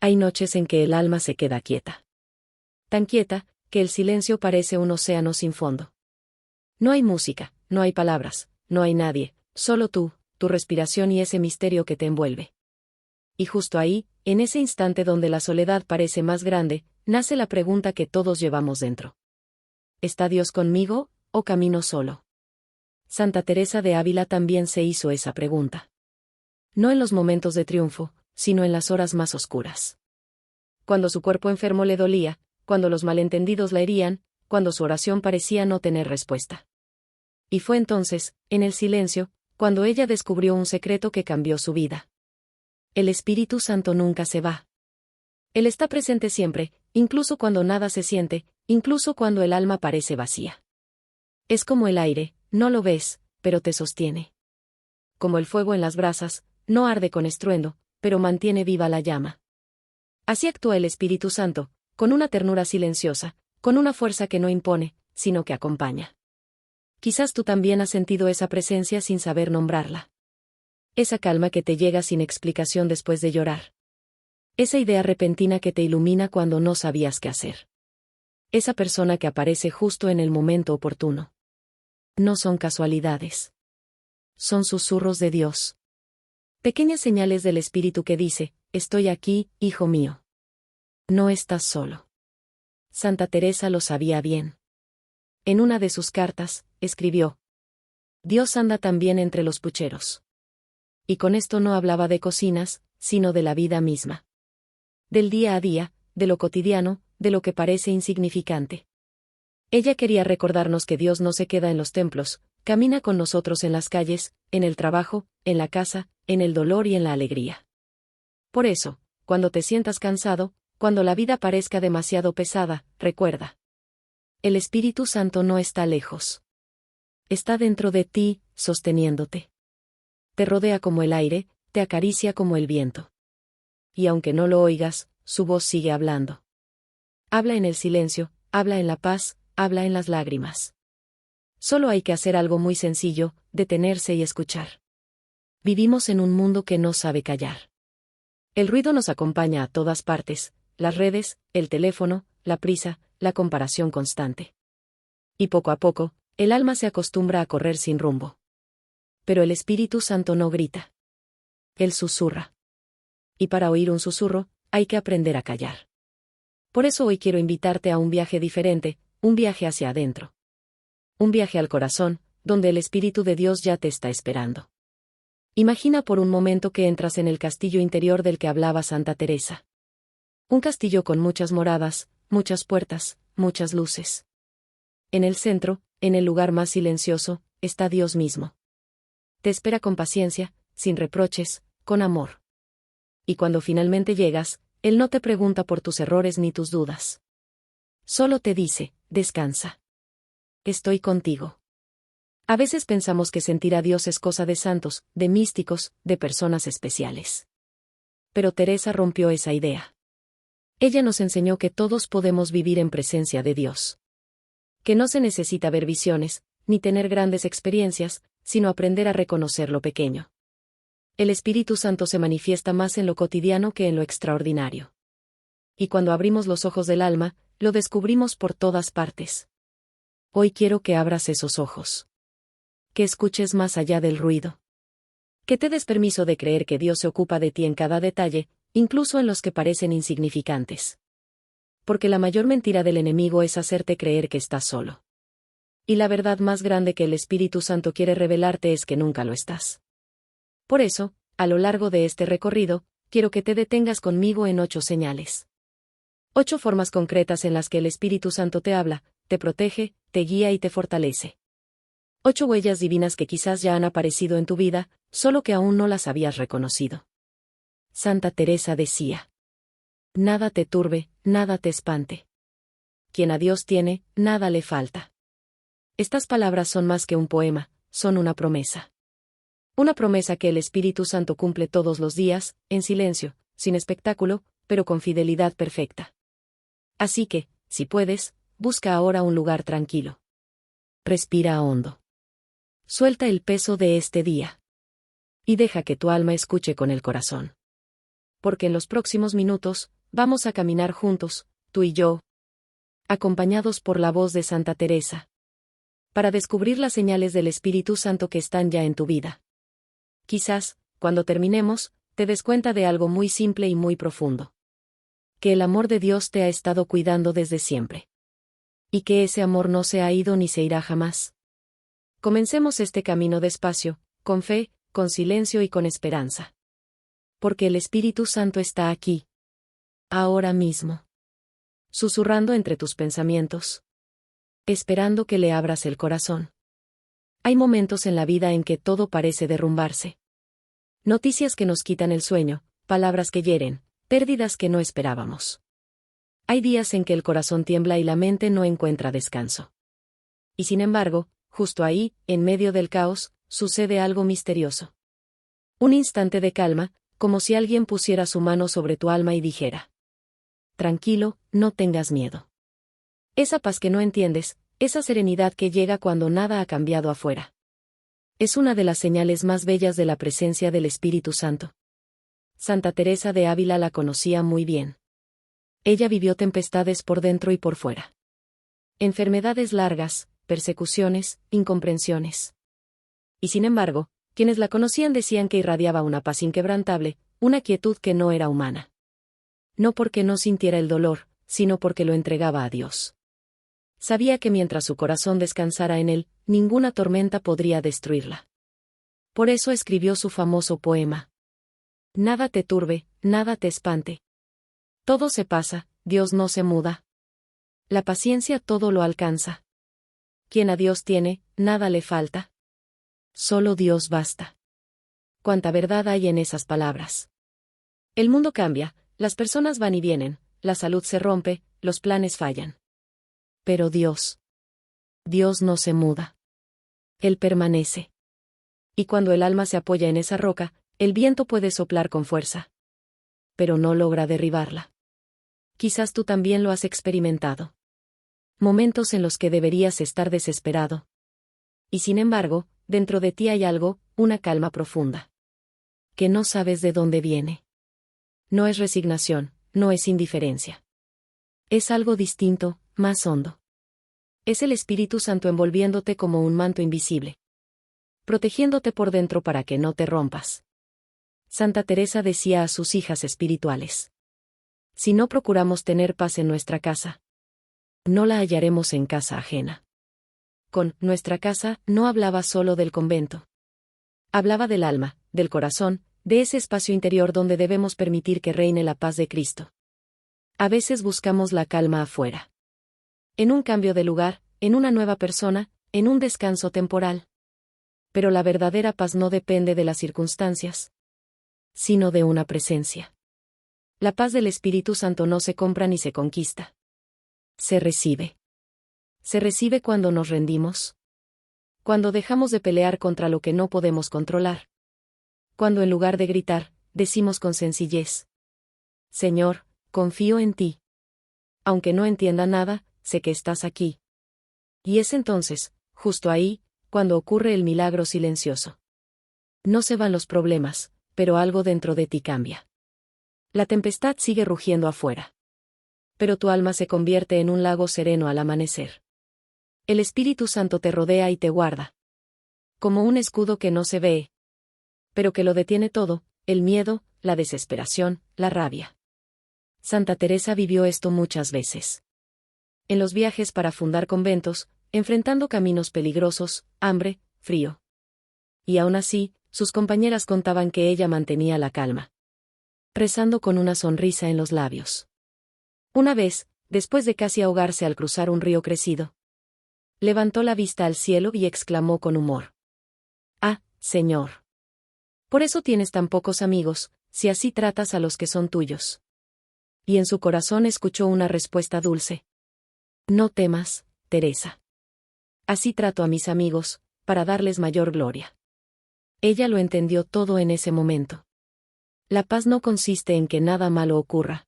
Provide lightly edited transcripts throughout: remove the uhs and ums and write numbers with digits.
Hay noches en que el alma se queda quieta. Tan quieta, que el silencio parece un océano sin fondo. No hay música, no hay palabras, no hay nadie, solo tú, tu respiración y ese misterio que te envuelve. Y justo ahí, en ese instante donde la soledad parece más grande, nace la pregunta que todos llevamos dentro. ¿Está Dios conmigo, o camino solo? Santa Teresa de Ávila también se hizo esa pregunta. No en los momentos de triunfo, sino en las horas más oscuras. Cuando su cuerpo enfermo le dolía, cuando los malentendidos la herían, cuando su oración parecía no tener respuesta. Y fue entonces, en el silencio, cuando ella descubrió un secreto que cambió su vida. El Espíritu Santo nunca se va. Él está presente siempre, incluso cuando nada se siente, incluso cuando el alma parece vacía. Es como el aire, no lo ves, pero te sostiene. Como el fuego en las brasas, no arde con estruendo, pero mantiene viva la llama. Así actúa el Espíritu Santo, con una ternura silenciosa, con una fuerza que no impone, sino que acompaña. Quizás tú también has sentido esa presencia sin saber nombrarla. Esa calma que te llega sin explicación después de llorar. Esa idea repentina que te ilumina cuando no sabías qué hacer. Esa persona que aparece justo en el momento oportuno. No son casualidades. Son susurros de Dios. Pequeñas señales del Espíritu que dice, estoy aquí, hijo mío. No estás solo. Santa Teresa lo sabía bien. En una de sus cartas, escribió: Dios anda también entre los pucheros. Y con esto no hablaba de cocinas, sino de la vida misma. Del día a día, de lo cotidiano, de lo que parece insignificante. Ella quería recordarnos que Dios no se queda en los templos, camina con nosotros en las calles, en el trabajo, en la casa, en el dolor y en la alegría. Por eso, cuando te sientas cansado, cuando la vida parezca demasiado pesada, recuerda. El Espíritu Santo no está lejos. Está dentro de ti, sosteniéndote. Te rodea como el aire, te acaricia como el viento. Y aunque no lo oigas, su voz sigue hablando. Habla en el silencio, habla en la paz, habla en las lágrimas. Solo hay que hacer algo muy sencillo, detenerse y escuchar. Vivimos en un mundo que no sabe callar. El ruido nos acompaña a todas partes, las redes, el teléfono, la prisa, la comparación constante. Y poco a poco, el alma se acostumbra a correr sin rumbo. Pero el Espíritu Santo no grita. Él susurra. Y para oír un susurro, hay que aprender a callar. Por eso hoy quiero invitarte a un viaje diferente, un viaje hacia adentro. Un viaje al corazón, donde el Espíritu de Dios ya te está esperando. Imagina por un momento que entras en el castillo interior del que hablaba Santa Teresa. Un castillo con muchas moradas, muchas puertas, muchas luces. En el centro, en el lugar más silencioso, está Dios mismo. Te espera con paciencia, sin reproches, con amor. Y cuando finalmente llegas, Él no te pregunta por tus errores ni tus dudas. Solo te dice, descansa. Estoy contigo. A veces pensamos que sentir a Dios es cosa de santos, de místicos, de personas especiales. Pero Teresa rompió esa idea. Ella nos enseñó que todos podemos vivir en presencia de Dios. Que no se necesita ver visiones, ni tener grandes experiencias, sino aprender a reconocer lo pequeño. El Espíritu Santo se manifiesta más en lo cotidiano que en lo extraordinario. Y cuando abrimos los ojos del alma, lo descubrimos por todas partes. Hoy quiero que abras esos ojos. Que escuches más allá del ruido. Que te des permiso de creer que Dios se ocupa de ti en cada detalle, incluso en los que parecen insignificantes. Porque la mayor mentira del enemigo es hacerte creer que estás solo. Y la verdad más grande que el Espíritu Santo quiere revelarte es que nunca lo estás. Por eso, a lo largo de este recorrido, quiero que te detengas conmigo en 8 señales. 8 formas concretas en las que el Espíritu Santo te habla, te protege, te guía y te fortalece. 8 huellas divinas que quizás ya han aparecido en tu vida, solo que aún no las habías reconocido. Santa Teresa decía: nada te turbe, nada te espante. Quien a Dios tiene, nada le falta. Estas palabras son más que un poema, son una promesa. Una promesa que el Espíritu Santo cumple todos los días, en silencio, sin espectáculo, pero con fidelidad perfecta. Así que, si puedes, busca ahora un lugar tranquilo. Respira hondo. Suelta el peso de este día. Y deja que tu alma escuche con el corazón. porque en los próximos minutos, vamos a caminar juntos, tú y yo, acompañados por la voz de Santa Teresa, para descubrir las señales del Espíritu Santo que están ya en tu vida. Quizás, cuando terminemos, te des cuenta de algo muy simple y muy profundo. Que el amor de Dios te ha estado cuidando desde siempre. Y que ese amor no se ha ido ni se irá jamás. Comencemos este camino despacio, con fe, con silencio y con esperanza. Porque el Espíritu Santo está aquí. Ahora mismo. Susurrando entre tus pensamientos. Esperando que le abras el corazón. Hay momentos en la vida en que todo parece derrumbarse. Noticias que nos quitan el sueño, palabras que hieren, pérdidas que no esperábamos. Hay días en que el corazón tiembla y la mente no encuentra descanso. Y sin embargo, justo ahí, en medio del caos, sucede algo misterioso. Un instante de calma, como si alguien pusiera su mano sobre tu alma y dijera: tranquilo, no tengas miedo. Esa paz que no entiendes, esa serenidad que llega cuando nada ha cambiado afuera. Es una de las señales más bellas de la presencia del Espíritu Santo. Santa Teresa de Ávila la conocía muy bien. Ella vivió tempestades por dentro y por fuera. Enfermedades largas, persecuciones, incomprensiones. Y sin embargo, quienes la conocían decían que irradiaba una paz inquebrantable, una quietud que no era humana. No porque no sintiera el dolor, sino porque lo entregaba a Dios. Sabía que mientras su corazón descansara en él, ninguna tormenta podría destruirla. Por eso escribió su famoso poema. Nada te turbe, nada te espante. Todo se pasa, Dios no se muda. La paciencia todo lo alcanza. Quien a Dios tiene, nada le falta. Solo Dios basta. Cuánta verdad hay en esas palabras. El mundo cambia, las personas van y vienen, la salud se rompe, los planes fallan. Pero Dios no se muda. Él permanece. Y cuando el alma se apoya en esa roca, el viento puede soplar con fuerza. Pero no logra derribarla. Quizás tú también lo has experimentado. Momentos en los que deberías estar desesperado. Y sin embargo, dentro de ti hay algo, una calma profunda. Que no sabes de dónde viene. No es resignación, no es indiferencia. Es algo distinto, más hondo. Es el Espíritu Santo envolviéndote como un manto invisible. Protegiéndote por dentro para que no te rompas. Santa Teresa decía a sus hijas espirituales: si no procuramos tener paz en nuestra casa, no la hallaremos en casa ajena. Con nuestra casa no hablaba solo del convento. Hablaba del alma, del corazón, de ese espacio interior donde debemos permitir que reine la paz de Cristo. A veces buscamos la calma afuera. En un cambio de lugar, en una nueva persona, en un descanso temporal. Pero la verdadera paz no depende de las circunstancias, sino de una presencia. La paz del Espíritu Santo no se compra ni se conquista. Se recibe. Se recibe cuando nos rendimos. Cuando dejamos de pelear contra lo que no podemos controlar. Cuando en lugar de gritar, decimos con sencillez: Señor, confío en ti. Aunque no entienda nada, sé que estás aquí. Y es entonces, justo ahí, cuando ocurre el milagro silencioso. No se van los problemas, pero algo dentro de ti cambia. La tempestad sigue rugiendo afuera. Pero tu alma se convierte en un lago sereno al amanecer. El Espíritu Santo te rodea y te guarda. Como un escudo que no se ve, pero que lo detiene todo, el miedo, la desesperación, la rabia. Santa Teresa vivió esto muchas veces. En los viajes para fundar conventos, enfrentando caminos peligrosos, hambre, frío. Y aún así, sus compañeras contaban que ella mantenía la calma. Rezando con una sonrisa en los labios. Una vez, después de casi ahogarse al cruzar un río crecido, levantó la vista al cielo y exclamó con humor: «Ah, Señor. Por eso tienes tan pocos amigos, si así tratas a los que son tuyos». Y en su corazón escuchó una respuesta dulce: «No temas, Teresa. Así trato a mis amigos, para darles mayor gloria». Ella lo entendió todo en ese momento. La paz no consiste en que nada malo ocurra,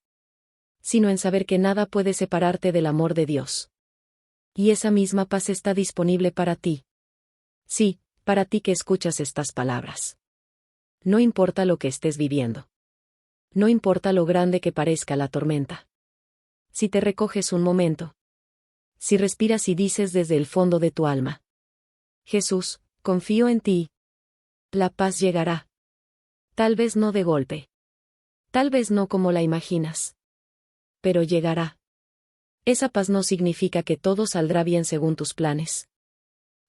sino en saber que nada puede separarte del amor de Dios. Y esa misma paz está disponible para ti. Sí, para ti que escuchas estas palabras. No importa lo que estés viviendo. No importa lo grande que parezca la tormenta. Si te recoges un momento. Si respiras y dices desde el fondo de tu alma: Jesús, confío en ti. La paz llegará. Tal vez no de golpe. Tal vez no como la imaginas. Pero llegará. Esa paz no significa que todo saldrá bien según tus planes.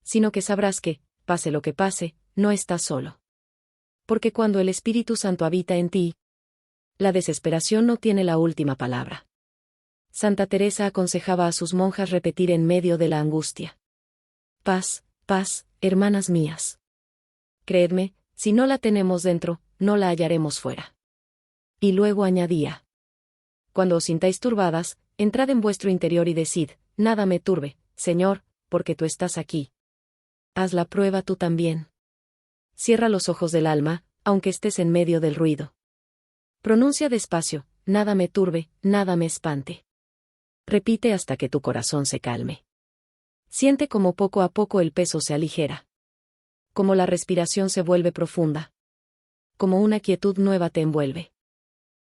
Sino que sabrás que, pase lo que pase, no estás solo. Porque cuando el Espíritu Santo habita en ti, la desesperación no tiene la última palabra. Santa Teresa aconsejaba a sus monjas repetir en medio de la angustia: paz, paz, hermanas mías. Creedme, si no la tenemos dentro, no la hallaremos fuera. Y luego añadía: cuando os sintáis turbadas, entrad en vuestro interior y decid: nada me turbe, Señor, porque tú estás aquí. Haz la prueba tú también. Cierra los ojos del alma, aunque estés en medio del ruido. Pronuncia despacio: nada me turbe, nada me espante. Repite hasta que tu corazón se calme. Siente como poco a poco el peso se aligera. Como la respiración se vuelve profunda. Como una quietud nueva te envuelve.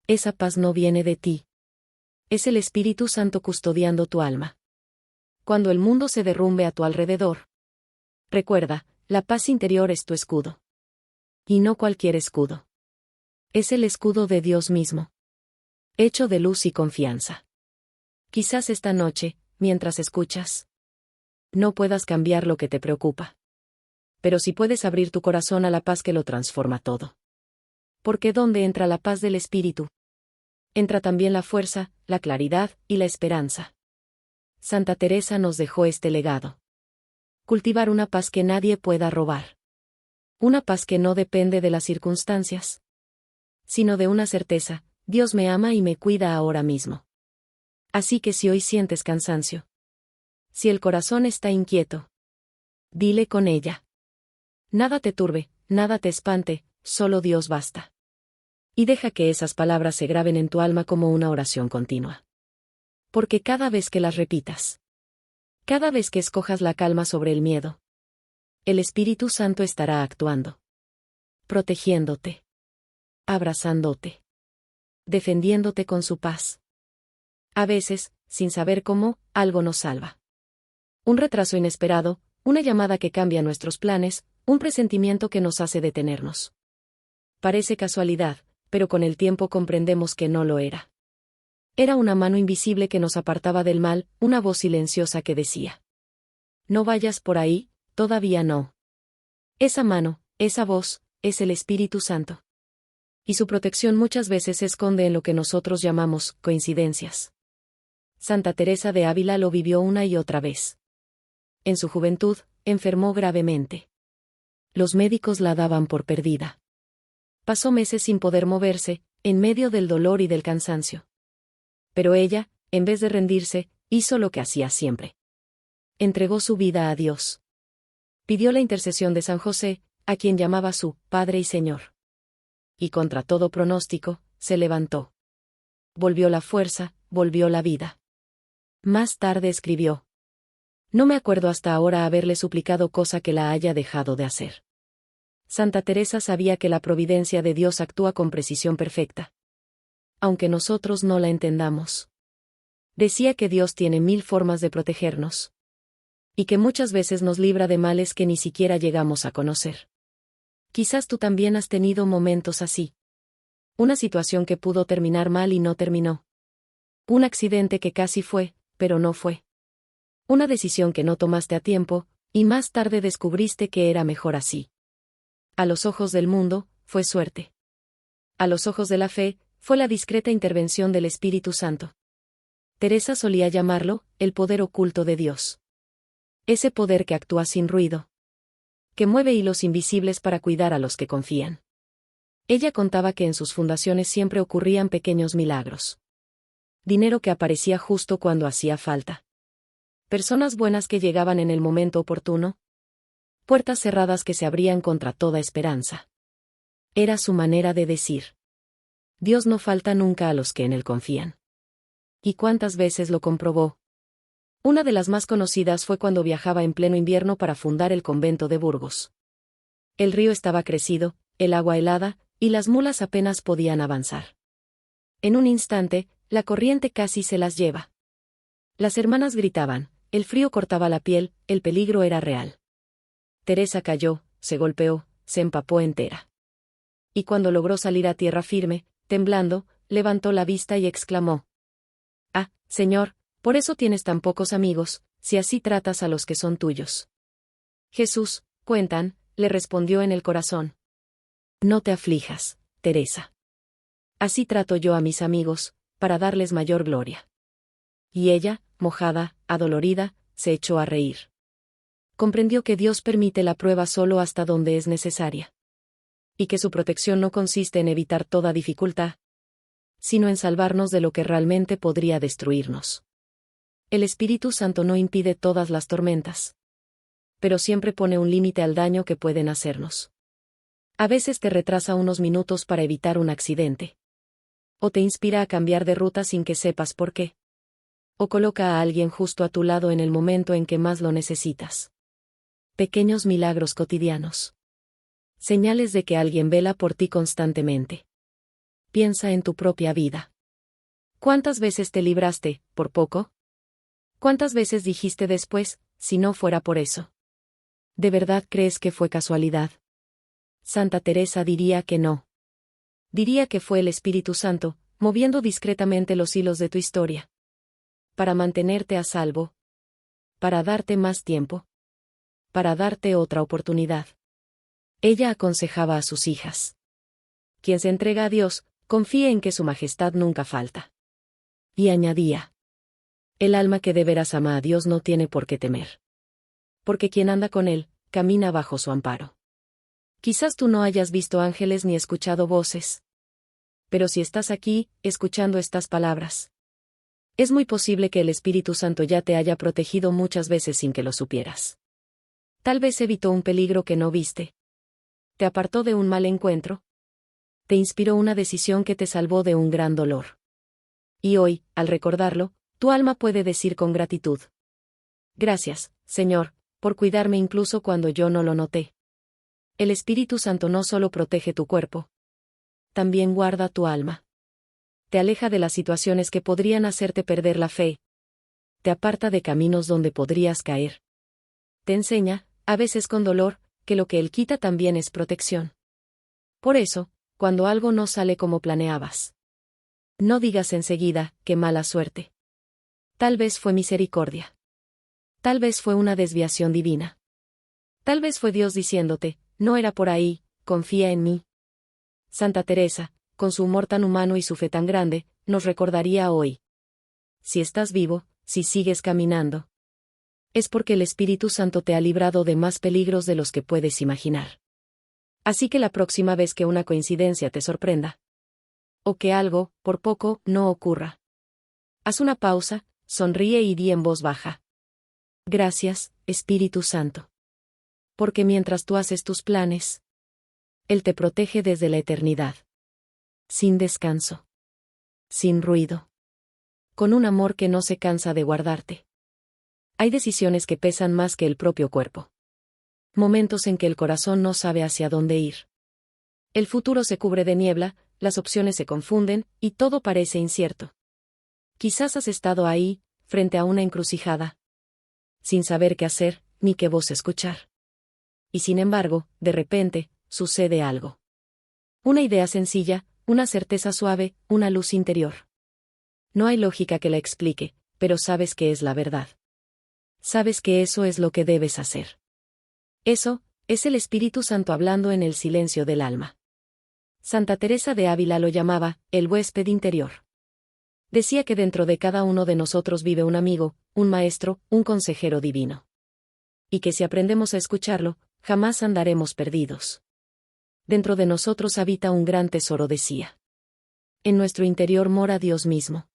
Esa paz no viene de ti. Es el Espíritu Santo custodiando tu alma. Cuando el mundo se derrumbe a tu alrededor, recuerda, la paz interior es tu escudo. Y no cualquier escudo. Es el escudo de Dios mismo. Hecho de luz y confianza. Quizás esta noche, mientras escuchas, no puedas cambiar lo que te preocupa. Pero sí puedes abrir tu corazón a la paz que lo transforma todo. Porque ¿dónde entra la paz del Espíritu? Entra también la fuerza, la claridad y la esperanza. Santa Teresa nos dejó este legado. Cultivar una paz que nadie pueda robar. Una paz que no depende de las circunstancias, sino de una certeza: Dios me ama y me cuida ahora mismo. Así que si hoy sientes cansancio, si el corazón está inquieto, dile con ella: nada te turbe, nada te espante, solo Dios basta. Y deja que esas palabras se graben en tu alma como una oración continua. Porque cada vez que las repitas, cada vez que escojas la calma sobre el miedo, el Espíritu Santo estará actuando, protegiéndote, abrazándote, defendiéndote con su paz. A veces, sin saber cómo, algo nos salva. Un retraso inesperado, una llamada que cambia nuestros planes, un presentimiento que nos hace detenernos. Parece casualidad, pero con el tiempo comprendemos que no lo era. Era una mano invisible que nos apartaba del mal, una voz silenciosa que decía: no vayas por ahí, todavía no. Esa mano, esa voz, es el Espíritu Santo. Y su protección muchas veces se esconde en lo que nosotros llamamos coincidencias. Santa Teresa de Ávila lo vivió una y otra vez. En su juventud, enfermó gravemente. Los médicos la daban por perdida. Pasó meses sin poder moverse, en medio del dolor y del cansancio. Pero ella, en vez de rendirse, hizo lo que hacía siempre. Entregó su vida a Dios. Pidió la intercesión de San José, a quien llamaba su Padre y Señor. Y contra todo pronóstico, se levantó. Volvió la fuerza, volvió la vida. Más tarde escribió: no me acuerdo hasta ahora haberle suplicado cosa que la haya dejado de hacer. Santa Teresa sabía que la providencia de Dios actúa con precisión perfecta. Aunque nosotros no la entendamos. Decía que Dios tiene 1000 formas de protegernos. Y que muchas veces nos libra de males que ni siquiera llegamos a conocer. Quizás tú también has tenido momentos así. Una situación que pudo terminar mal y no terminó. Un accidente que casi fue, pero no fue. Una decisión que no tomaste a tiempo, y más tarde descubriste que era mejor así. A los ojos del mundo, fue suerte. A los ojos de la fe, fue la discreta intervención del Espíritu Santo. Teresa solía llamarlo, el poder oculto de Dios. Ese poder que actúa sin ruido. Que mueve hilos invisibles para cuidar a los que confían. Ella contaba que en sus fundaciones siempre ocurrían pequeños milagros. Dinero que aparecía justo cuando hacía falta. Personas buenas que llegaban en el momento oportuno. Puertas cerradas que se abrían contra toda esperanza. Era su manera de decir: Dios no falta nunca a los que en él confían. ¿Y cuántas veces lo comprobó? Una de las más conocidas fue cuando viajaba en pleno invierno para fundar el convento de Burgos. El río estaba crecido, el agua helada, y las mulas apenas podían avanzar. En un instante, la corriente casi se las lleva. Las hermanas gritaban, el frío cortaba la piel, el peligro era real. Teresa cayó, se golpeó, se empapó entera. Y cuando logró salir a tierra firme, temblando, levantó la vista y exclamó: «Ah, Señor, por eso tienes tan pocos amigos, si así tratas a los que son tuyos». Jesús, cuentan, le respondió en el corazón: «No te aflijas, Teresa. Así trato yo a mis amigos, para darles mayor gloria». Y ella, mojada, adolorida, se echó a reír. Comprendió que Dios permite la prueba solo hasta donde es necesaria. Y que su protección no consiste en evitar toda dificultad, sino en salvarnos de lo que realmente podría destruirnos. El Espíritu Santo no impide todas las tormentas, pero siempre pone un límite al daño que pueden hacernos. A veces te retrasa unos minutos para evitar un accidente. O te inspira a cambiar de ruta sin que sepas por qué. O coloca a alguien justo a tu lado en el momento en que más lo necesitas. Pequeños milagros cotidianos. Señales de que alguien vela por ti constantemente. Piensa en tu propia vida. ¿Cuántas veces te libraste, por poco? ¿Cuántas veces dijiste después, si no fuera por eso? ¿De verdad crees que fue casualidad? Santa Teresa diría que no. Diría que fue el Espíritu Santo, moviendo discretamente los hilos de tu historia. Para mantenerte a salvo. Para darte más tiempo. Para darte otra oportunidad. Ella aconsejaba a sus hijas: quien se entrega a Dios, confíe en que su majestad nunca falta. Y añadía: el alma que de veras ama a Dios no tiene por qué temer. Porque quien anda con Él, camina bajo su amparo. Quizás tú no hayas visto ángeles ni escuchado voces. Pero si estás aquí, escuchando estas palabras, es muy posible que el Espíritu Santo ya te haya protegido muchas veces sin que lo supieras. Tal vez evitó un peligro que no viste. Te apartó de un mal encuentro. Te inspiró una decisión que te salvó de un gran dolor. Y hoy, al recordarlo, tu alma puede decir con gratitud: gracias, Señor, por cuidarme incluso cuando yo no lo noté. El Espíritu Santo no solo protege tu cuerpo, también guarda tu alma. Te aleja de las situaciones que podrían hacerte perder la fe. Te aparta de caminos donde podrías caer. Te enseña, a veces con dolor, que lo que Él quita también es protección. Por eso, cuando algo no sale como planeabas, no digas enseguida: qué mala suerte. Tal vez fue misericordia. Tal vez fue una desviación divina. Tal vez fue Dios diciéndote: no era por ahí, confía en mí. Santa Teresa, con su humor tan humano y su fe tan grande, nos recordaría hoy: si estás vivo, si sigues caminando, es porque el Espíritu Santo te ha librado de más peligros de los que puedes imaginar. Así que la próxima vez que una coincidencia te sorprenda, o que algo, por poco, no ocurra, haz una pausa, sonríe y di en voz baja: gracias, Espíritu Santo. Porque mientras tú haces tus planes, Él te protege desde la eternidad. Sin descanso. Sin ruido. Con un amor que no se cansa de guardarte. Hay decisiones que pesan más que el propio cuerpo. Momentos en que el corazón no sabe hacia dónde ir. El futuro se cubre de niebla, las opciones se confunden, y todo parece incierto. Quizás has estado ahí, frente a una encrucijada, sin saber qué hacer, ni qué voz escuchar. Y sin embargo, de repente, sucede algo. Una idea sencilla, una certeza suave, una luz interior. No hay lógica que la explique, pero sabes que es la verdad. Sabes que eso es lo que debes hacer. Eso, es el Espíritu Santo hablando en el silencio del alma. Santa Teresa de Ávila lo llamaba, el huésped interior. Decía que dentro de cada uno de nosotros vive un amigo, un maestro, un consejero divino. Y que si aprendemos a escucharlo, jamás andaremos perdidos. Dentro de nosotros habita un gran tesoro, decía. En nuestro interior mora Dios mismo.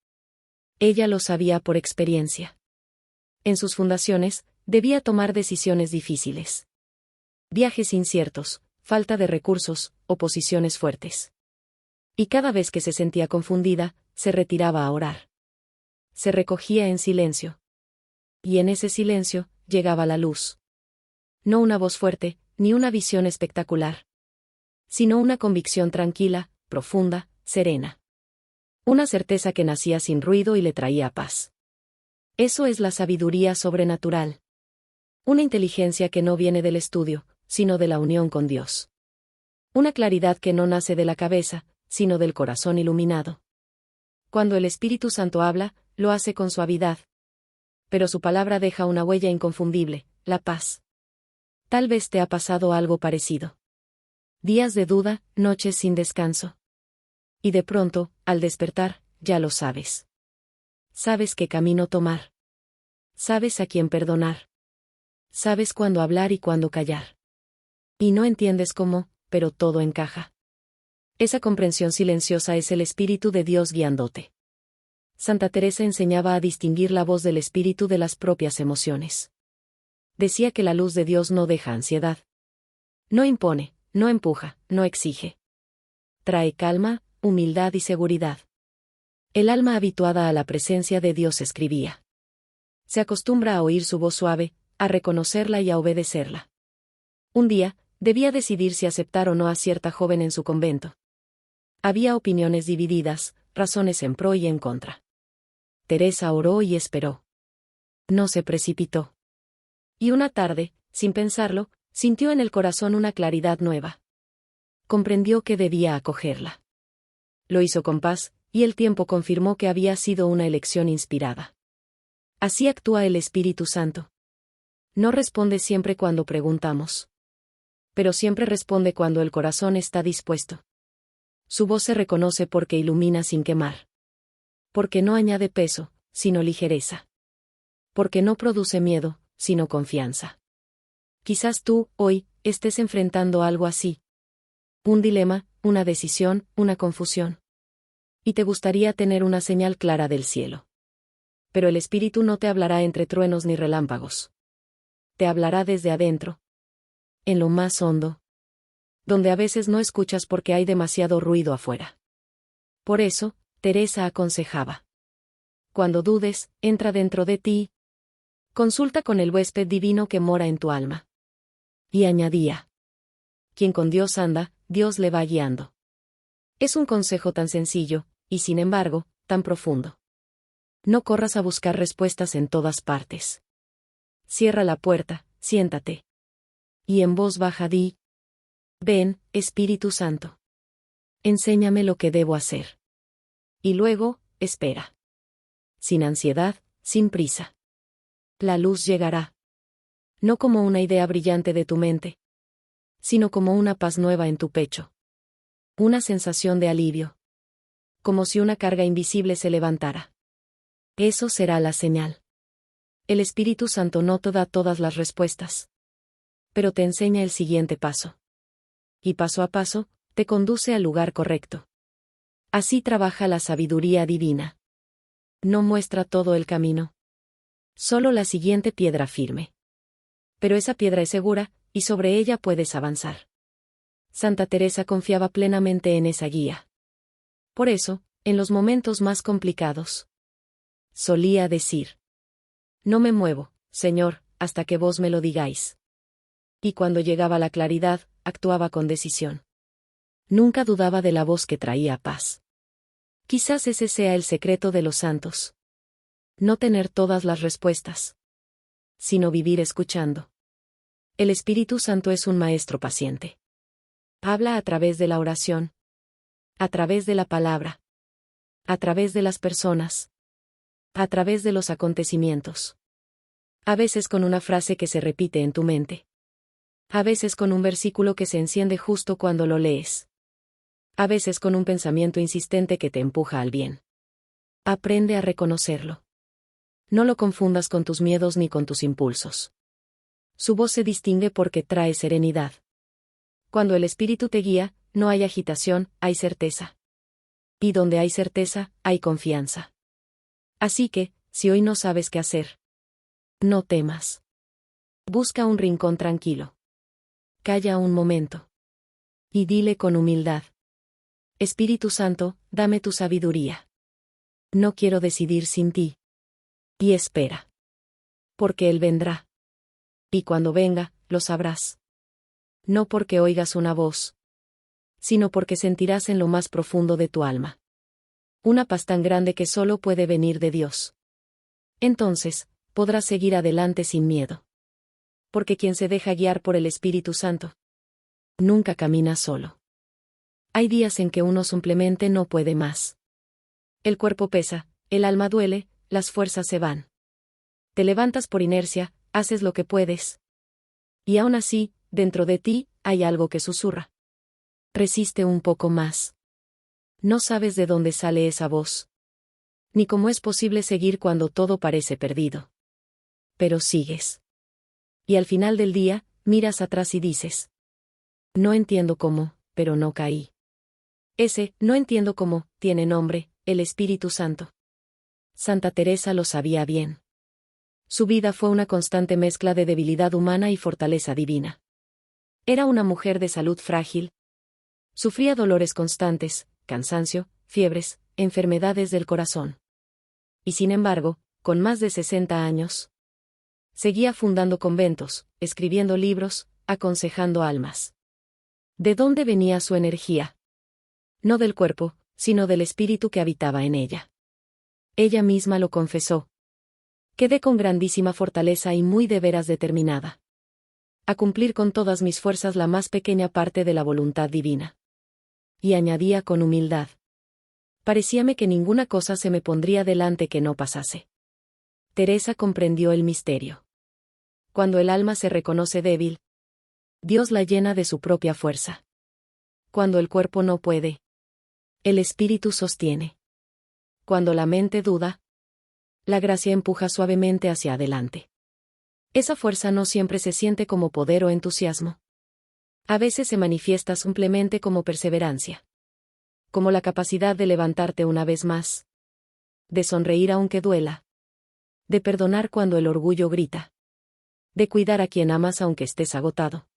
Ella lo sabía por experiencia. En sus fundaciones, debía tomar decisiones difíciles. Viajes inciertos, falta de recursos, oposiciones fuertes. Y cada vez que se sentía confundida, se retiraba a orar. Se recogía en silencio. Y en ese silencio, llegaba la luz. No una voz fuerte, ni una visión espectacular, sino una convicción tranquila, profunda, serena. Una certeza que nacía sin ruido y le traía paz. Eso es la sabiduría sobrenatural. Una inteligencia que no viene del estudio, sino de la unión con Dios. Una claridad que no nace de la cabeza, sino del corazón iluminado. Cuando el Espíritu Santo habla, lo hace con suavidad. Pero su palabra deja una huella inconfundible, la paz. Tal vez te ha pasado algo parecido. Días de duda, noches sin descanso. Y de pronto, al despertar, ya lo sabes. Sabes qué camino tomar. Sabes a quién perdonar. Sabes cuándo hablar y cuándo callar. Y no entiendes cómo, pero todo encaja. Esa comprensión silenciosa es el Espíritu de Dios guiándote. Santa Teresa enseñaba a distinguir la voz del Espíritu de las propias emociones. Decía que la luz de Dios no deja ansiedad. No impone, no empuja, no exige. Trae calma, humildad y seguridad. El alma habituada a la presencia de Dios escribía. Se acostumbra a oír su voz suave, a reconocerla y a obedecerla. Un día, debía decidir si aceptar o no a cierta joven en su convento. Había opiniones divididas, razones en pro y en contra. Teresa oró y esperó. No se precipitó. Y una tarde, sin pensarlo, sintió en el corazón una claridad nueva. Comprendió que debía acogerla. Lo hizo con paz, y el tiempo confirmó que había sido una elección inspirada. Así actúa el Espíritu Santo. No responde siempre cuando preguntamos. Pero siempre responde cuando el corazón está dispuesto. Su voz se reconoce porque ilumina sin quemar. Porque no añade peso, sino ligereza. Porque no produce miedo, sino confianza. Quizás tú, hoy, estés enfrentando algo así. Un dilema, una decisión, una confusión. Y te gustaría tener una señal clara del cielo. Pero el Espíritu no te hablará entre truenos ni relámpagos. Te hablará desde adentro. En lo más hondo. Donde a veces no escuchas porque hay demasiado ruido afuera. Por eso, Teresa aconsejaba. Cuando dudes, entra dentro de ti. Consulta con el huésped divino que mora en tu alma. Y añadía. Quien con Dios anda, Dios le va guiando. Es un consejo tan sencillo, y sin embargo, tan profundo. No corras a buscar respuestas en todas partes. Cierra la puerta, siéntate. Y en voz baja di. Ven, Espíritu Santo. Enséñame lo que debo hacer. Y luego, espera. Sin ansiedad, sin prisa. La luz llegará. No como una idea brillante de tu mente, sino como una paz nueva en tu pecho. Una sensación de alivio. Como si una carga invisible se levantara. Eso será la señal. El Espíritu Santo no te da todas las respuestas. Pero te enseña el siguiente paso. Y paso a paso, te conduce al lugar correcto. Así trabaja la sabiduría divina. No muestra todo el camino. Solo la siguiente piedra firme. Pero esa piedra es segura, y sobre ella puedes avanzar. Santa Teresa confiaba plenamente en esa guía. Por eso, en los momentos más complicados, solía decir: no me muevo, Señor, hasta que vos me lo digáis. Y cuando llegaba la claridad, actuaba con decisión. Nunca dudaba de la voz que traía paz. Quizás ese sea el secreto de los santos. No tener todas las respuestas, sino vivir escuchando. El Espíritu Santo es un maestro paciente. Habla a través de la oración, a través de la palabra, a través de las personas, a través de los acontecimientos. A veces con una frase que se repite en tu mente. A veces con un versículo que se enciende justo cuando lo lees. A veces con un pensamiento insistente que te empuja al bien. Aprende a reconocerlo. No lo confundas con tus miedos ni con tus impulsos. Su voz se distingue porque trae serenidad. Cuando el Espíritu te guía, no hay agitación, hay certeza. Y donde hay certeza, hay confianza. Así que, si hoy no sabes qué hacer, no temas. Busca un rincón tranquilo. Calla un momento. Y dile con humildad: Espíritu Santo, dame tu sabiduría. No quiero decidir sin ti. Y espera. Porque Él vendrá. Y cuando venga, lo sabrás. No porque oigas una voz, sino porque sentirás en lo más profundo de tu alma: Una paz tan grande que solo puede venir de Dios. Entonces, podrás seguir adelante sin miedo. Porque quien se deja guiar por el Espíritu Santo nunca camina solo. Hay días en que uno simplemente no puede más. El cuerpo pesa, el alma duele, las fuerzas se van. Te levantas por inercia, haces lo que puedes. Y aún así, dentro de ti, hay algo que susurra. Resiste un poco más. No sabes de dónde sale esa voz. Ni cómo es posible seguir cuando todo parece perdido. Pero sigues. Y al final del día, miras atrás y dices: no entiendo cómo, pero no caí. Ese, no entiendo cómo, tiene nombre, el Espíritu Santo. Santa Teresa lo sabía bien. Su vida fue una constante mezcla de debilidad humana y fortaleza divina. Era una mujer de salud frágil. Sufría dolores constantes, cansancio, fiebres, enfermedades del corazón. Y sin embargo, con más de 60 años, seguía fundando conventos, escribiendo libros, aconsejando almas. ¿De dónde venía su energía? No del cuerpo, sino del espíritu que habitaba en ella. Ella misma lo confesó. Quedé con grandísima fortaleza y muy de veras determinada a cumplir con todas mis fuerzas la más pequeña parte de la voluntad divina. Y añadía con humildad: parecíame que ninguna cosa se me pondría delante que no pasase. Teresa comprendió el misterio. Cuando el alma se reconoce débil, Dios la llena de su propia fuerza. Cuando el cuerpo no puede, el espíritu sostiene. Cuando la mente duda, la gracia empuja suavemente hacia adelante. Esa fuerza no siempre se siente como poder o entusiasmo. A veces se manifiesta simplemente como perseverancia. Como la capacidad de levantarte una vez más. De sonreír aunque duela. De perdonar cuando el orgullo grita. De cuidar a quien amas aunque estés agotado.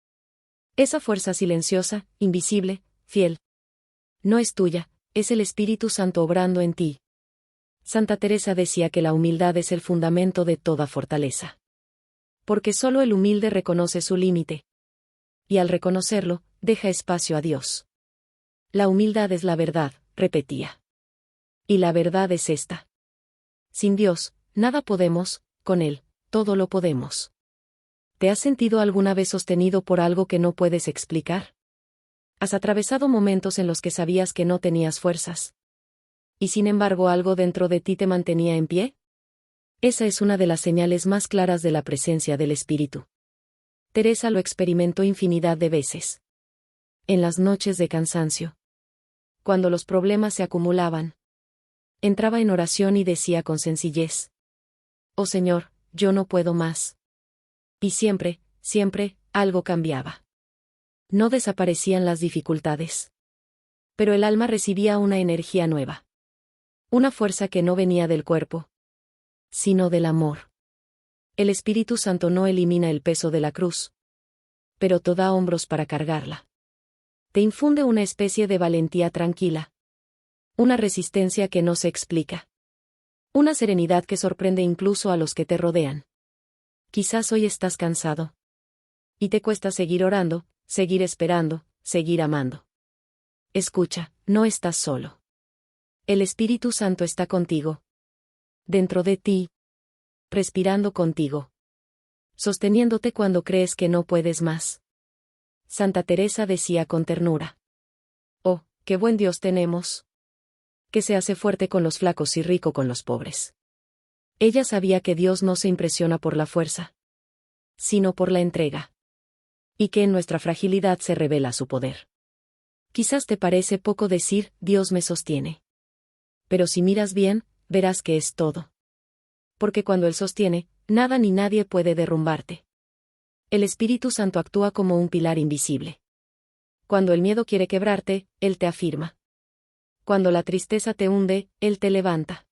Esa fuerza silenciosa, invisible, fiel, no es tuya, es el Espíritu Santo obrando en ti. Santa Teresa decía que la humildad es el fundamento de toda fortaleza. Porque solo el humilde reconoce su límite. Y al reconocerlo, deja espacio a Dios. La humildad es la verdad, repetía. Y la verdad es esta: sin Dios, nada podemos, con Él, todo lo podemos. ¿Te has sentido alguna vez sostenido por algo que no puedes explicar? ¿Has atravesado momentos en los que sabías que no tenías fuerzas? ¿Y sin embargo algo dentro de ti te mantenía en pie? Esa es una de las señales más claras de la presencia del Espíritu. Teresa lo experimentó infinidad de veces. En las noches de cansancio. Cuando los problemas se acumulaban. Entraba en oración y decía con sencillez: oh Señor, yo no puedo más. Y siempre, siempre, algo cambiaba. No desaparecían las dificultades. Pero el alma recibía una energía nueva. Una fuerza que no venía del cuerpo, sino del amor. El Espíritu Santo no elimina el peso de la cruz, pero te da hombros para cargarla. Te infunde una especie de valentía tranquila. Una resistencia que no se explica. Una serenidad que sorprende incluso a los que te rodean. Quizás hoy estás cansado. Y te cuesta seguir orando, seguir esperando, seguir amando. Escucha, no estás solo. El Espíritu Santo está contigo. Dentro de ti. Respirando contigo. Sosteniéndote cuando crees que no puedes más. Santa Teresa decía con ternura: oh, qué buen Dios tenemos, que se hace fuerte con los flacos y rico con los pobres. Ella sabía que Dios no se impresiona por la fuerza, sino por la entrega. Y que en nuestra fragilidad se revela su poder. Quizás te parece poco decir: Dios me sostiene. Pero si miras bien, verás que es todo. Porque cuando Él sostiene, nada ni nadie puede derrumbarte. El Espíritu Santo actúa como un pilar invisible. Cuando el miedo quiere quebrarte, Él te afirma. Cuando la tristeza te hunde, Él te levanta.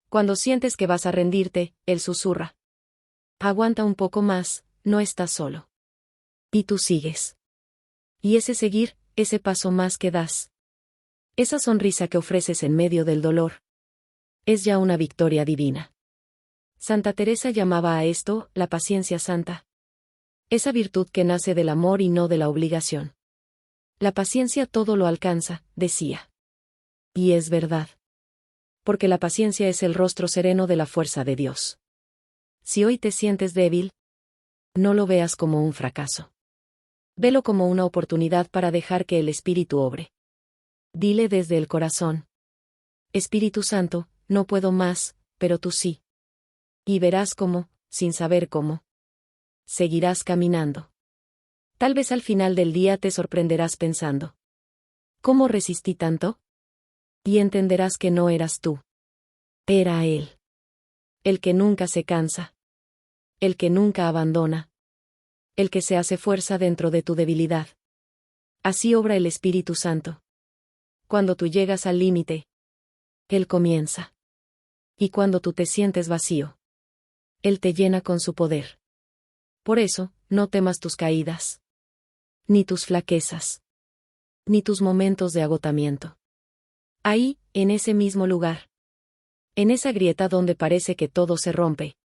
Cuando sientes que vas a rendirte, Él susurra: aguanta un poco más, no estás solo. Y tú sigues. Y ese seguir, ese paso más que das, esa sonrisa que ofreces en medio del dolor, es ya una victoria divina. Santa Teresa llamaba a esto la paciencia santa. Esa virtud que nace del amor y no de la obligación. La paciencia todo lo alcanza, decía. Y es verdad. porque la paciencia es el rostro sereno de la fuerza de Dios. Si hoy te sientes débil, no lo veas como un fracaso. Velo como una oportunidad para dejar que el Espíritu obre. Dile desde el corazón: Espíritu Santo, no puedo más, pero tú sí. Y verás cómo, sin saber cómo, seguirás caminando. Tal vez al final del día te sorprenderás pensando: ¿cómo resistí tanto? Y entenderás que no eras tú. Era Él. El que nunca se cansa. El que nunca abandona. El que se hace fuerza dentro de tu debilidad. Así obra el Espíritu Santo. Cuando tú llegas al límite, Él comienza. Y cuando tú te sientes vacío, Él te llena con su poder. Por eso, no temas tus caídas, ni tus flaquezas, ni tus momentos de agotamiento. Ahí, en ese mismo lugar, en esa grieta donde parece que todo se rompe,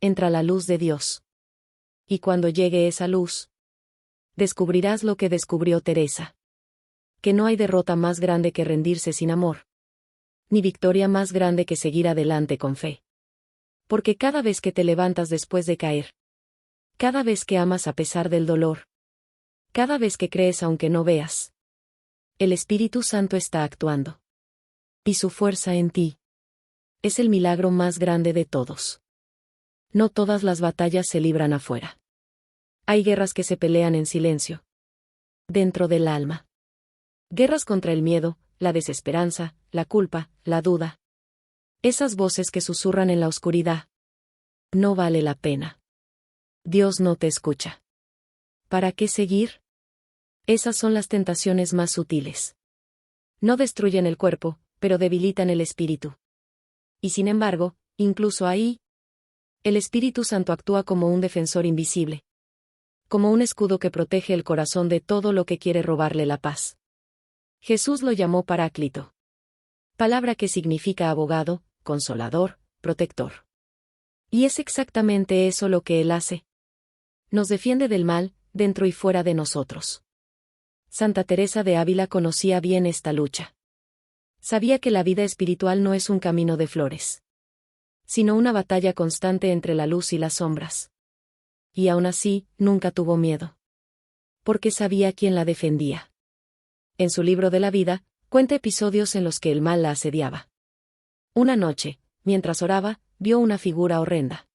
entra la luz de Dios. Y cuando llegue esa luz, descubrirás lo que descubrió Teresa: que no hay derrota más grande que rendirse sin amor, ni victoria más grande que seguir adelante con fe. Porque cada vez que te levantas después de caer, cada vez que amas a pesar del dolor, cada vez que crees aunque no veas, el Espíritu Santo está actuando. Y su fuerza en ti es el milagro más grande de todos. No todas las batallas se libran afuera. Hay guerras que se pelean en silencio, dentro del alma. Guerras contra el miedo, la desesperanza, la culpa, la duda. Esas voces que susurran en la oscuridad. No vale la pena. Dios no te escucha. ¿Para qué seguir? Esas son las tentaciones más sutiles. No destruyen el cuerpo, pero debilitan el espíritu. Y sin embargo, incluso ahí, el Espíritu Santo actúa como un defensor invisible. Como un escudo que protege el corazón de todo lo que quiere robarle la paz. Jesús lo llamó Paráclito. Palabra que significa abogado, consolador, protector. Y es exactamente eso lo que Él hace. Nos defiende del mal, dentro y fuera de nosotros. Santa Teresa de Ávila conocía bien esta lucha. Sabía que la vida espiritual no es un camino de flores, sino una batalla constante entre la luz y las sombras. Y aún así, nunca tuvo miedo. Porque sabía quién la defendía. En su libro de la vida, cuenta episodios en los que el mal la asediaba. Una noche, mientras oraba, vio una figura horrenda.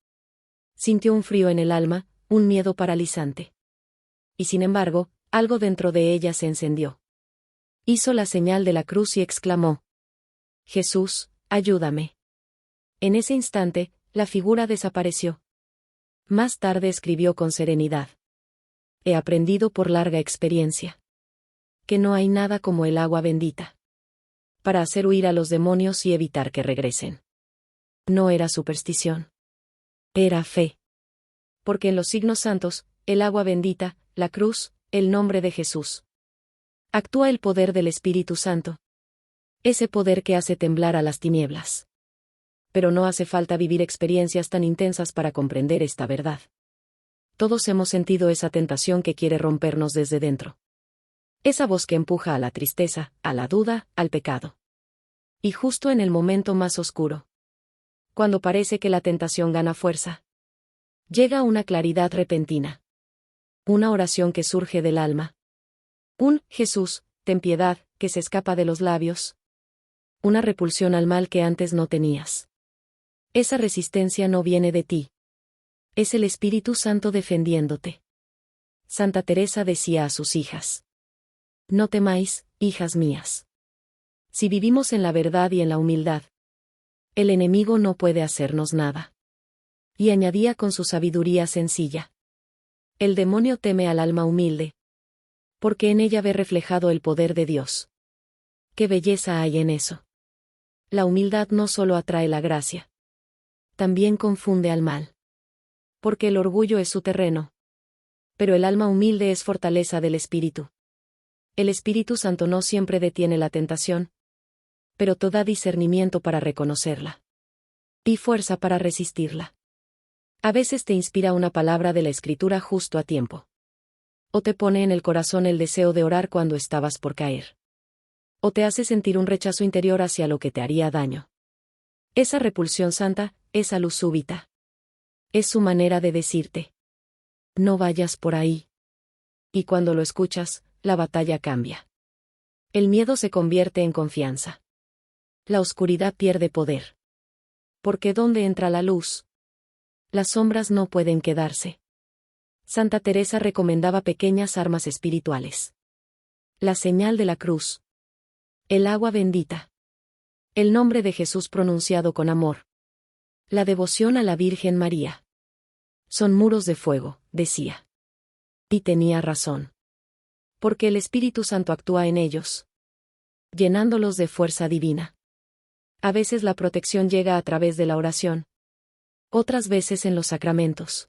Sintió un frío en el alma, un miedo paralizante. Y sin embargo, algo dentro de ella se encendió. Hizo la señal de la cruz y exclamó: Jesús, ayúdame. En ese instante, la figura desapareció. Más tarde escribió con serenidad: he aprendido por larga experiencia que no hay nada como el agua bendita para hacer huir a los demonios y evitar que regresen. No era superstición. Era fe. Porque en los signos santos, el agua bendita, la cruz, el nombre de Jesús, actúa el poder del Espíritu Santo. Ese poder que hace temblar a las tinieblas. Pero no hace falta vivir experiencias tan intensas para comprender esta verdad. Todos hemos sentido esa tentación que quiere rompernos desde dentro. Esa voz que empuja a la tristeza, a la duda, al pecado. Y justo en el momento más oscuro, cuando parece que la tentación gana fuerza, llega una claridad repentina. Una oración que surge del alma. Un Jesús, ten piedad, que se escapa de los labios. Una repulsión al mal que antes no tenías. Esa resistencia no viene de ti. Es el Espíritu Santo defendiéndote. Santa Teresa decía a sus hijas: no temáis, hijas mías. Si vivimos en la verdad y en la humildad, el enemigo no puede hacernos nada. Y añadía con su sabiduría sencilla: el demonio teme al alma humilde, porque en ella ve reflejado el poder de Dios. ¿Qué belleza hay en eso? La humildad no solo atrae la gracia, también confunde al mal. Porque el orgullo es su terreno. Pero el alma humilde es fortaleza del espíritu. El Espíritu Santo no siempre detiene la tentación, pero te da discernimiento para reconocerla. Y fuerza para resistirla. A veces te inspira una palabra de la Escritura justo a tiempo. O te pone en el corazón el deseo de orar cuando estabas por caer. O te hace sentir un rechazo interior hacia lo que te haría daño. Esa repulsión santa, esa luz súbita. Es su manera de decirte: no vayas por ahí. Y cuando lo escuchas, la batalla cambia. El miedo se convierte en confianza. La oscuridad pierde poder. Porque ¿dónde entra la luz? Las sombras no pueden quedarse. Santa Teresa recomendaba pequeñas armas espirituales. La señal de la cruz. El agua bendita. El nombre de Jesús pronunciado con amor. La devoción a la Virgen María. Son muros de fuego, decía. Y tenía razón. Porque el Espíritu Santo actúa en ellos, llenándolos de fuerza divina. A veces la protección llega a través de la oración. Otras veces en los sacramentos.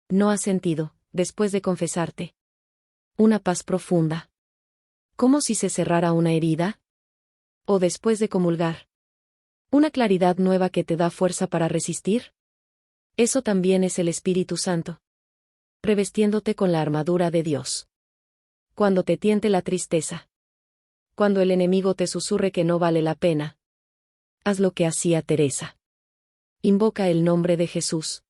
¿No has sentido, después de confesarte, una paz profunda? ¿Como si se cerrara una herida? ¿O después de comulgar, una claridad nueva que te da fuerza para resistir? Eso también es el Espíritu Santo, revestiéndote con la armadura de Dios. Cuando te tiente la tristeza, cuando el enemigo te susurre que no vale la pena, haz lo que hacía Teresa. Invoca el nombre de Jesús.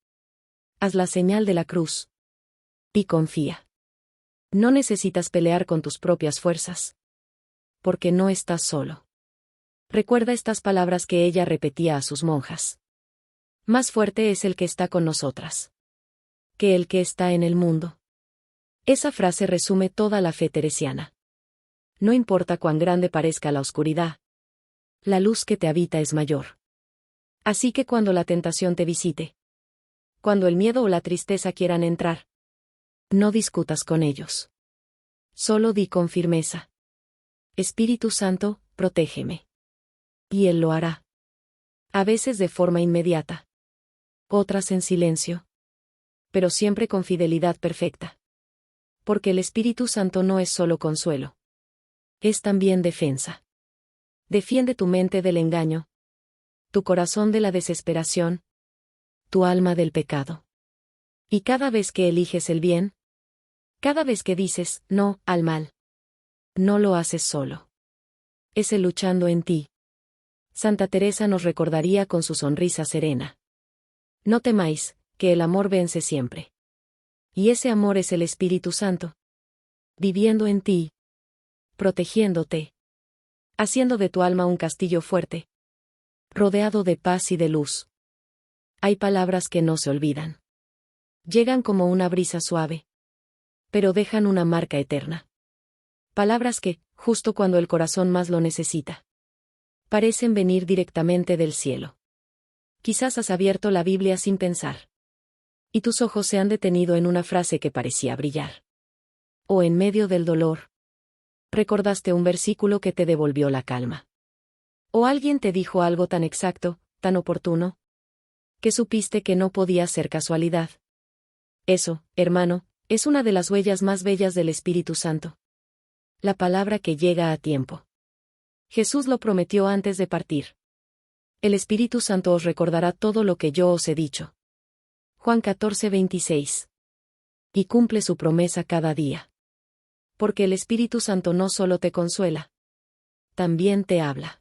Haz la señal de la cruz. Y confía. No necesitas pelear con tus propias fuerzas. Porque no estás solo. Recuerda estas palabras que ella repetía a sus monjas. Más fuerte es el que está con nosotras que el que está en el mundo. Esa frase resume toda la fe teresiana. No importa cuán grande parezca la oscuridad, la luz que te habita es mayor. Así que cuando la tentación te visite, cuando el miedo o la tristeza quieran entrar, no discutas con ellos. Solo di con firmeza: Espíritu Santo, protégeme. Y Él lo hará. A veces de forma inmediata. Otras en silencio. Pero siempre con fidelidad perfecta. Porque el Espíritu Santo no es solo consuelo. Es también defensa. Defiende tu mente del engaño, tu corazón de la desesperación, tu alma del pecado. Y cada vez que eliges el bien, cada vez que dices no al mal, no lo haces solo. Es Él luchando en ti. Santa Teresa nos recordaría con su sonrisa serena: no temáis, que el amor vence siempre. Y ese amor es el Espíritu Santo, viviendo en ti, protegiéndote, haciendo de tu alma un castillo fuerte, rodeado de paz y de luz. Hay palabras que no se olvidan. Llegan como una brisa suave, pero dejan una marca eterna. Palabras que, justo cuando el corazón más lo necesita, parecen venir directamente del cielo. Quizás has abierto la Biblia sin pensar, y tus ojos se han detenido en una frase que parecía brillar. O en medio del dolor, recordaste un versículo que te devolvió la calma. O alguien te dijo algo tan exacto, tan oportuno, que supiste que no podía ser casualidad. Eso, hermano, es una de las huellas más bellas del Espíritu Santo. La palabra que llega a tiempo. Jesús lo prometió antes de partir. El Espíritu Santo os recordará todo lo que yo os he dicho. Juan 14:26. Y cumple su promesa cada día. Porque el Espíritu Santo no solo te consuela, también te habla.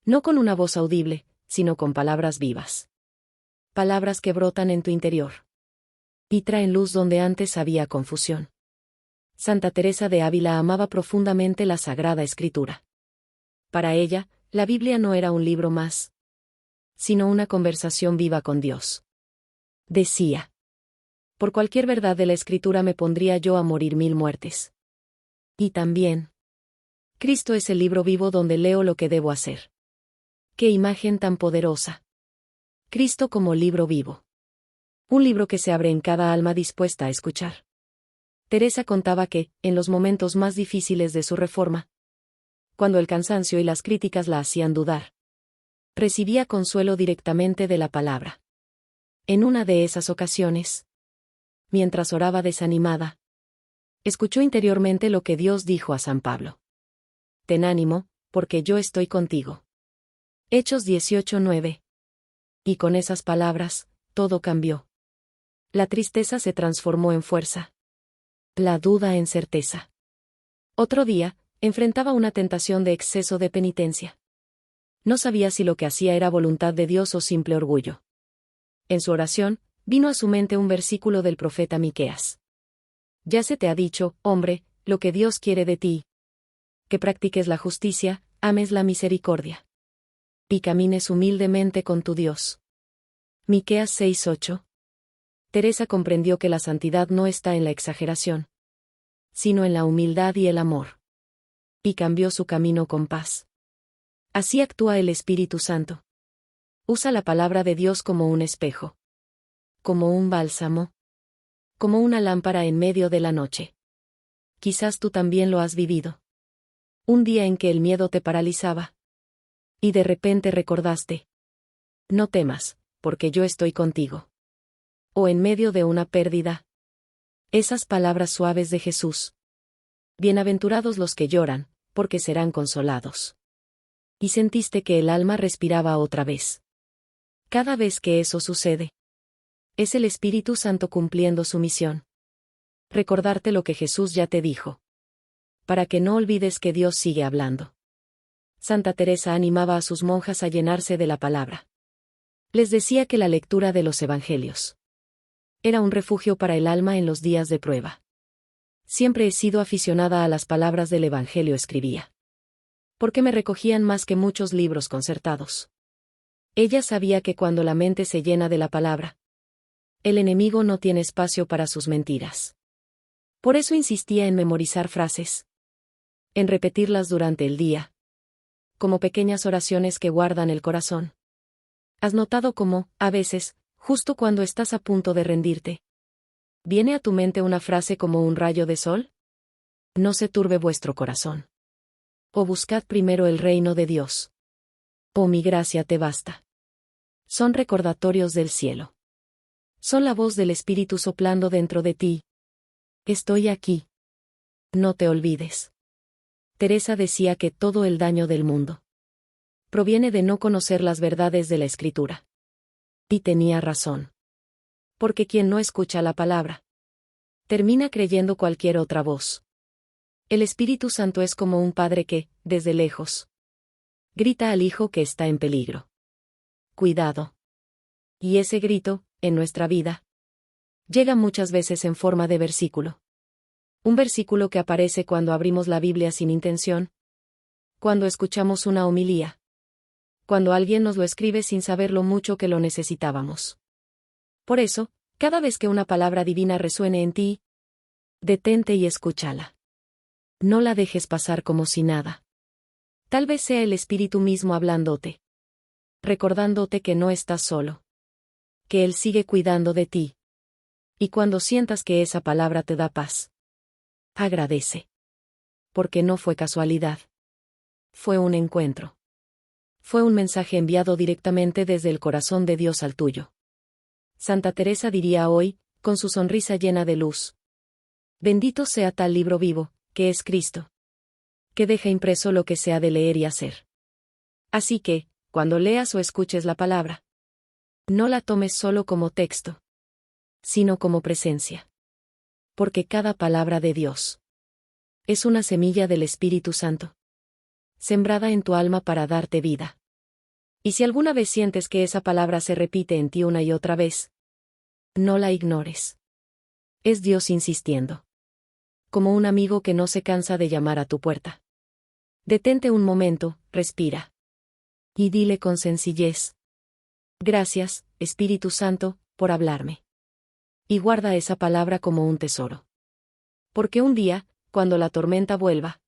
No con una voz audible, sino con palabras vivas. Palabras que brotan en tu interior. Y traen luz donde antes había confusión. Santa Teresa de Ávila amaba profundamente la Sagrada Escritura. Para ella, la Biblia no era un libro más, sino una conversación viva con Dios. Decía: por cualquier verdad de la Escritura me pondría yo a morir 1000 muertes. Y también, Cristo es el libro vivo donde leo lo que debo hacer. ¡Qué imagen tan poderosa! Cristo como libro vivo. Un libro que se abre en cada alma dispuesta a escuchar. Teresa contaba que, en los momentos más difíciles de su reforma, cuando el cansancio y las críticas la hacían dudar, recibía consuelo directamente de la palabra. En una de esas ocasiones, mientras oraba desanimada, escuchó interiormente lo que Dios dijo a San Pablo: ten ánimo, porque yo estoy contigo. Hechos 18:9. Y con esas palabras, todo cambió. La tristeza se transformó en fuerza. La duda en certeza. Otro día, enfrentaba una tentación de exceso de penitencia. No sabía si lo que hacía era voluntad de Dios o simple orgullo. En su oración, vino a su mente un versículo del profeta Miqueas. Ya se te ha dicho, hombre, lo que Dios quiere de ti. Que practiques la justicia, ames la misericordia. Y camines humildemente con tu Dios. Miqueas 6:8. Teresa comprendió que la santidad no está en la exageración, sino en la humildad y el amor. Y cambió su camino con paz. Así actúa el Espíritu Santo. Usa la palabra de Dios como un espejo. Como un bálsamo. Como una lámpara en medio de la noche. Quizás tú también lo has vivido. Un día en que el miedo te paralizaba. Y de repente recordaste. No temas, porque yo estoy contigo. O en medio de una pérdida. Esas palabras suaves de Jesús. Bienaventurados los que lloran, porque serán consolados. Y sentiste que el alma respiraba otra vez. Cada vez que eso sucede, es el Espíritu Santo cumpliendo su misión. Recordarte lo que Jesús ya te dijo. Para que no olvides que Dios sigue hablando. Santa Teresa animaba a sus monjas a llenarse de la palabra. Les decía que la lectura de los Evangelios era un refugio para el alma en los días de prueba. Siempre he sido aficionada a las palabras del Evangelio, escribía. Porque me recogían más que muchos libros concertados. Ella sabía que cuando la mente se llena de la palabra, el enemigo no tiene espacio para sus mentiras. Por eso insistía en memorizar frases. En repetirlas durante el día. Como pequeñas oraciones que guardan el corazón. ¿Has notado cómo, a veces, justo cuando estás a punto de rendirte, viene a tu mente una frase como un rayo de sol? No se turbe vuestro corazón. O buscad primero el reino de Dios. O mi gracia te basta. Son recordatorios del cielo. Son la voz del Espíritu soplando dentro de ti. Estoy aquí. No te olvides. Teresa decía que todo el daño del mundo proviene de no conocer las verdades de la Escritura. Y tenía razón. Porque quien no escucha la palabra, termina creyendo cualquier otra voz. El Espíritu Santo es como un padre que, desde lejos, grita al hijo que está en peligro. Cuidado. Y ese grito, en nuestra vida, llega muchas veces en forma de versículo. Un versículo que aparece cuando abrimos la Biblia sin intención. Cuando escuchamos una homilía. Cuando alguien nos lo escribe sin saber lo mucho que lo necesitábamos. Por eso, cada vez que una palabra divina resuene en ti, detente y escúchala. No la dejes pasar como si nada. Tal vez sea el Espíritu mismo hablándote. Recordándote que no estás solo. Que Él sigue cuidando de ti. Y cuando sientas que esa palabra te da paz, agradece. Porque no fue casualidad. Fue un encuentro. Fue un mensaje enviado directamente desde el corazón de Dios al tuyo. Santa Teresa diría hoy, con su sonrisa llena de luz. Bendito sea tal libro vivo, que es Cristo. Que deja impreso lo que se ha de leer y hacer. Así que, cuando leas o escuches la palabra, no la tomes solo como texto, sino como presencia. Porque cada palabra de Dios es una semilla del Espíritu Santo, sembrada en tu alma para darte vida. Y si alguna vez sientes que esa palabra se repite en ti una y otra vez, no la ignores. Es Dios insistiendo. Como un amigo que no se cansa de llamar a tu puerta. Detente un momento, respira. Y dile con sencillez. Gracias, Espíritu Santo, por hablarme. Y guarda esa palabra como un tesoro. Porque un día, cuando la tormenta vuelva,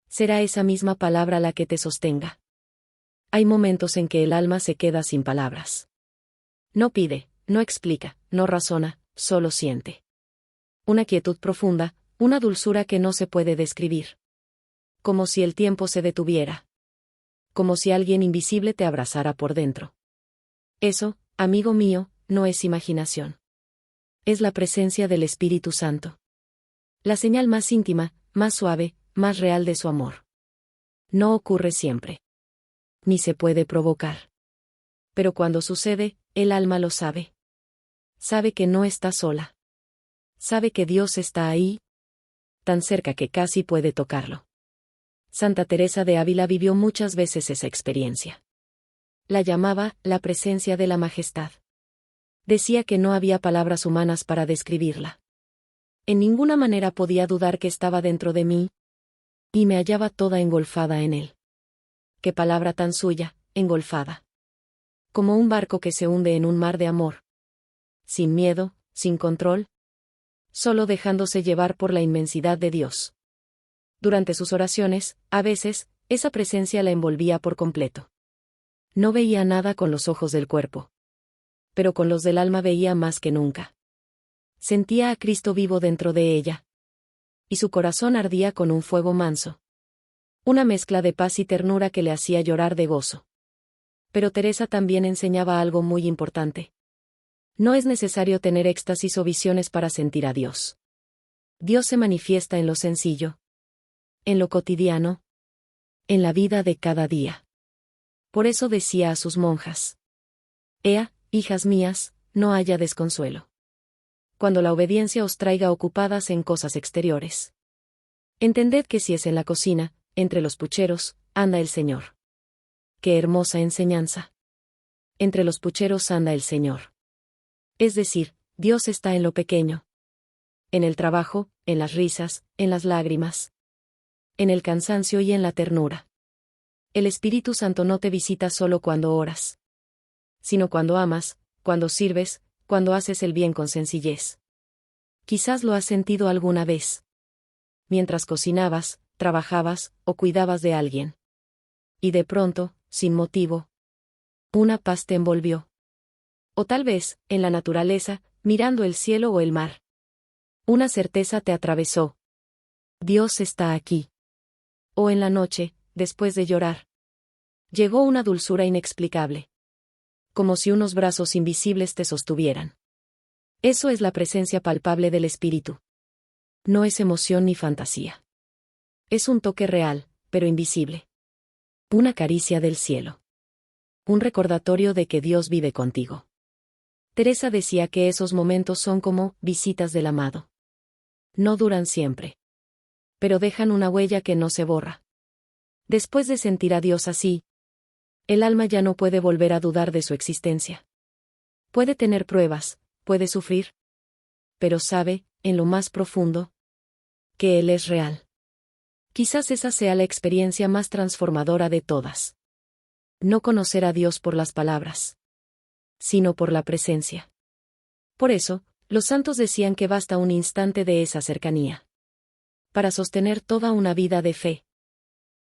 será esa misma palabra la que te sostenga. Hay momentos en que el alma se queda sin palabras. No pide, no explica, no razona, solo siente. Una quietud profunda, una dulzura que no se puede describir. Como si el tiempo se detuviera. Como si alguien invisible te abrazara por dentro. Eso, amigo mío, no es imaginación. Es la presencia del Espíritu Santo. La señal más íntima, más suave, más real de su amor. No ocurre siempre. Ni se puede provocar. Pero cuando sucede, el alma lo sabe. Sabe que no está sola. Sabe que Dios está ahí, tan cerca que casi puede tocarlo. Santa Teresa de Ávila vivió muchas veces esa experiencia. La llamaba la presencia de la majestad. Decía que no había palabras humanas para describirla. En ninguna manera podía dudar que estaba dentro de mí, y me hallaba toda engolfada en él. Qué palabra tan suya, engolfada. Como un barco que se hunde en un mar de amor. Sin miedo, sin control. Solo dejándose llevar por la inmensidad de Dios. Durante sus oraciones, a veces, esa presencia la envolvía por completo. No veía nada con los ojos del cuerpo. Pero con los del alma veía más que nunca. Sentía a Cristo vivo dentro de ella. Y su corazón ardía con un fuego manso. Una mezcla de paz y ternura que le hacía llorar de gozo. Pero Teresa también enseñaba algo muy importante. No es necesario tener éxtasis o visiones para sentir a Dios. Dios se manifiesta en lo sencillo. En lo cotidiano. En la vida de cada día. Por eso decía a sus monjas: Ea, hijas mías, no haya desconsuelo. Cuando la obediencia os traiga ocupadas en cosas exteriores. Entended que si es en la cocina, entre los pucheros, anda el Señor. ¡Qué hermosa enseñanza! Entre los pucheros anda el Señor. Es decir, Dios está en lo pequeño. En el trabajo, en las risas, en las lágrimas. En el cansancio y en la ternura. El Espíritu Santo no te visita solo cuando oras. Sino cuando amas, cuando sirves, cuando haces el bien con sencillez. Quizás lo has sentido alguna vez. Mientras cocinabas, trabajabas, o cuidabas de alguien. Y de pronto, sin motivo, una paz te envolvió. O tal vez, en la naturaleza, mirando el cielo o el mar. Una certeza te atravesó. Dios está aquí. O en la noche, después de llorar. Llegó una dulzura inexplicable. Como si unos brazos invisibles te sostuvieran. Eso es la presencia palpable del Espíritu. No es emoción ni fantasía. Es un toque real, pero invisible. Una caricia del cielo. Un recordatorio de que Dios vive contigo. Teresa decía que esos momentos son como visitas del amado. No duran siempre. Pero dejan una huella que no se borra. Después de sentir a Dios así, el alma ya no puede volver a dudar de su existencia. Puede tener pruebas, puede sufrir. Pero sabe, en lo más profundo, que Él es real. Quizás esa sea la experiencia más transformadora de todas. No conocer a Dios por las palabras, sino por la presencia. Por eso, los santos decían que basta un instante de esa cercanía para sostener toda una vida de fe.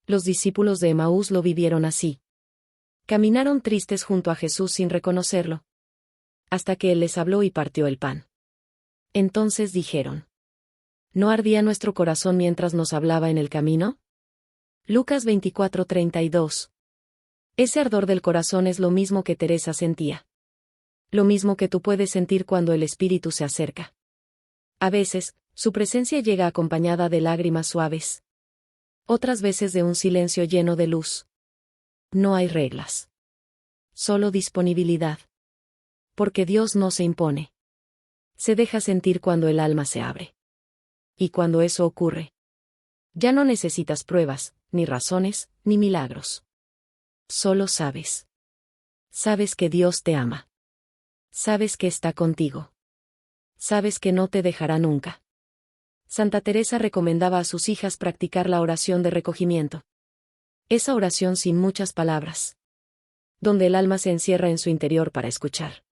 Los discípulos de Emaús lo vivieron así. Caminaron tristes junto a Jesús sin reconocerlo, hasta que Él les habló y partió el pan. Entonces dijeron: ¿no ardía nuestro corazón mientras nos hablaba en el camino? Lucas 24:32. Ese ardor del corazón es lo mismo que Teresa sentía. Lo mismo que tú puedes sentir cuando el Espíritu se acerca. A veces, su presencia llega acompañada de lágrimas suaves. Otras veces de un silencio lleno de luz. No hay reglas. Solo disponibilidad. Porque Dios no se impone. Se deja sentir cuando el alma se abre. Y cuando eso ocurre, ya no necesitas pruebas, ni razones, ni milagros. Solo sabes. Sabes que Dios te ama. Sabes que está contigo. Sabes que no te dejará nunca. Santa Teresa recomendaba a sus hijas practicar la oración de recogimiento. Esa oración sin muchas palabras. Donde el alma se encierra en su interior para escuchar.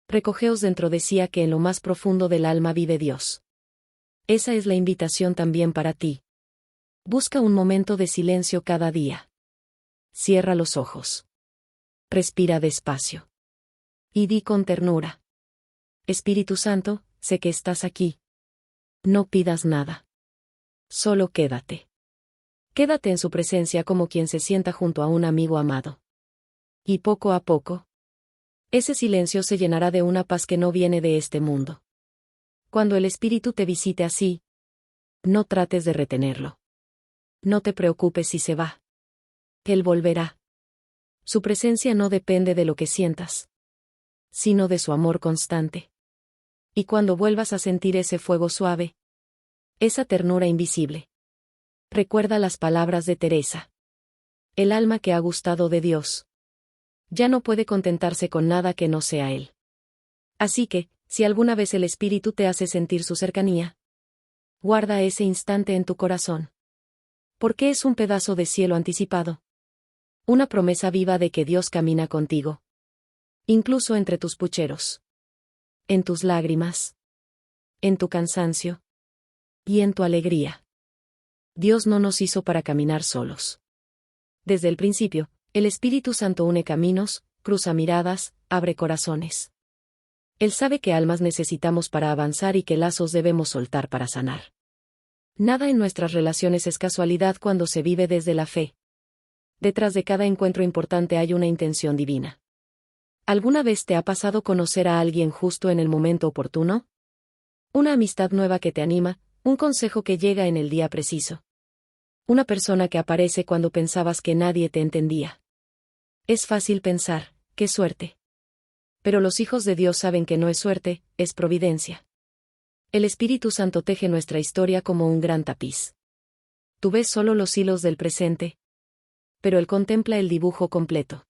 Recogeos dentro, decía que en lo más profundo del alma vive Dios. Esa es la invitación también para ti. Busca un momento de silencio cada día. Cierra los ojos. Respira despacio. Y di con ternura: Espíritu Santo, sé que estás aquí. No pidas nada. Solo quédate. Quédate en su presencia como quien se sienta junto a un amigo amado. Y poco a poco, ese silencio se llenará de una paz que no viene de este mundo. Cuando el Espíritu te visite así, no trates de retenerlo. No te preocupes si se va. Él volverá. Su presencia no depende de lo que sientas, sino de su amor constante. Y cuando vuelvas a sentir ese fuego suave, esa ternura invisible, Recuerda las palabras de Teresa. El alma que ha gustado de Dios ya no puede contentarse con nada que no sea Él. Así que, si alguna vez el Espíritu te hace sentir su cercanía, guarda ese instante en tu corazón. Porque es un pedazo de cielo anticipado. Una promesa viva de que Dios camina contigo. Incluso entre tus pucheros. En tus lágrimas. En tu cansancio. Y en tu alegría. Dios no nos hizo para caminar solos. Desde el principio, el Espíritu Santo une caminos, cruza miradas, abre corazones. Él sabe qué almas necesitamos para avanzar y qué lazos debemos soltar para sanar. Nada en nuestras relaciones es casualidad cuando se vive desde la fe. Detrás de cada encuentro importante hay una intención divina. ¿Alguna vez te ha pasado conocer a alguien justo en el momento oportuno? Una amistad nueva que te anima, un consejo que llega en el día preciso. Una persona que aparece cuando pensabas que nadie te entendía. Es fácil pensar, qué suerte. Pero los hijos de Dios saben que no es suerte, es providencia. El Espíritu Santo teje nuestra historia como un gran tapiz. Tú ves solo los hilos del presente, pero Él contempla el dibujo completo.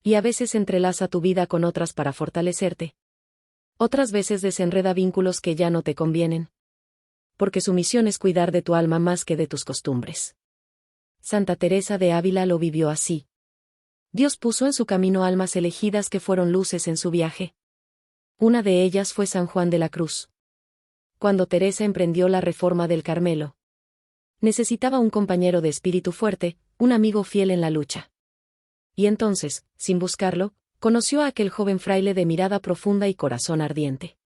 Y a veces entrelaza tu vida con otras para fortalecerte. Otras veces desenreda vínculos que ya no te convienen. Porque su misión es cuidar de tu alma más que de tus costumbres. Santa Teresa de Ávila lo vivió así. Dios puso en su camino almas elegidas que fueron luces en su viaje. Una de ellas fue San Juan de la Cruz. Cuando Teresa emprendió la reforma del Carmelo, necesitaba un compañero de espíritu fuerte, un amigo fiel en la lucha. Y entonces, sin buscarlo, conoció a aquel joven fraile de mirada profunda y corazón ardiente.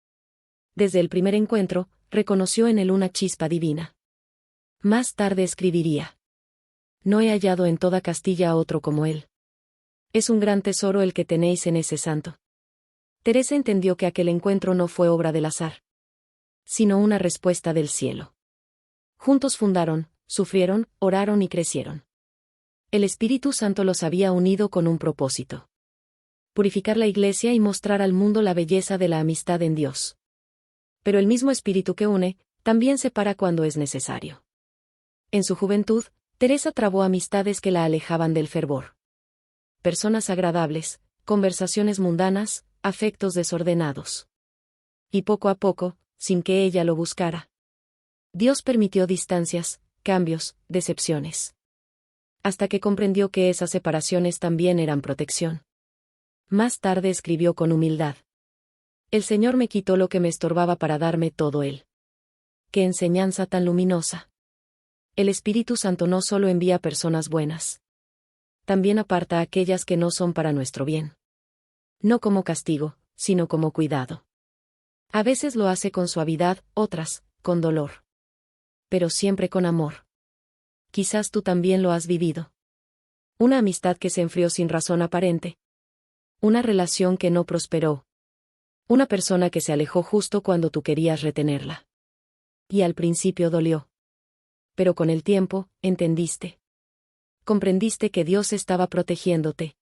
Desde el primer encuentro, reconoció en él una chispa divina. Más tarde escribiría: no he hallado en toda Castilla a otro como él. Es un gran tesoro el que tenéis en ese santo. Teresa entendió que aquel encuentro no fue obra del azar, sino una respuesta del cielo. Juntos fundaron, sufrieron, oraron y crecieron. El Espíritu Santo los había unido con un propósito: purificar la Iglesia y mostrar al mundo la belleza de la amistad en Dios. Pero el mismo Espíritu que une, también separa cuando es necesario. En su juventud, Teresa trabó amistades que la alejaban del fervor. Personas agradables, conversaciones mundanas, afectos desordenados. Y poco a poco, sin que ella lo buscara, Dios permitió distancias, cambios, decepciones. Hasta que comprendió que esas separaciones también eran protección. Más tarde escribió con humildad: el Señor me quitó lo que me estorbaba para darme todo Él. ¡Qué enseñanza tan luminosa! El Espíritu Santo no solo envía personas buenas, también aparta a aquellas que no son para nuestro bien. No como castigo, sino como cuidado. A veces lo hace con suavidad, otras, con dolor. Pero siempre con amor. Quizás tú también lo has vivido. Una amistad que se enfrió sin razón aparente. Una relación que no prosperó. Una persona que se alejó justo cuando tú querías retenerla. Y al principio dolió. Pero con el tiempo, entendiste. Comprendiste que Dios estaba protegiéndote.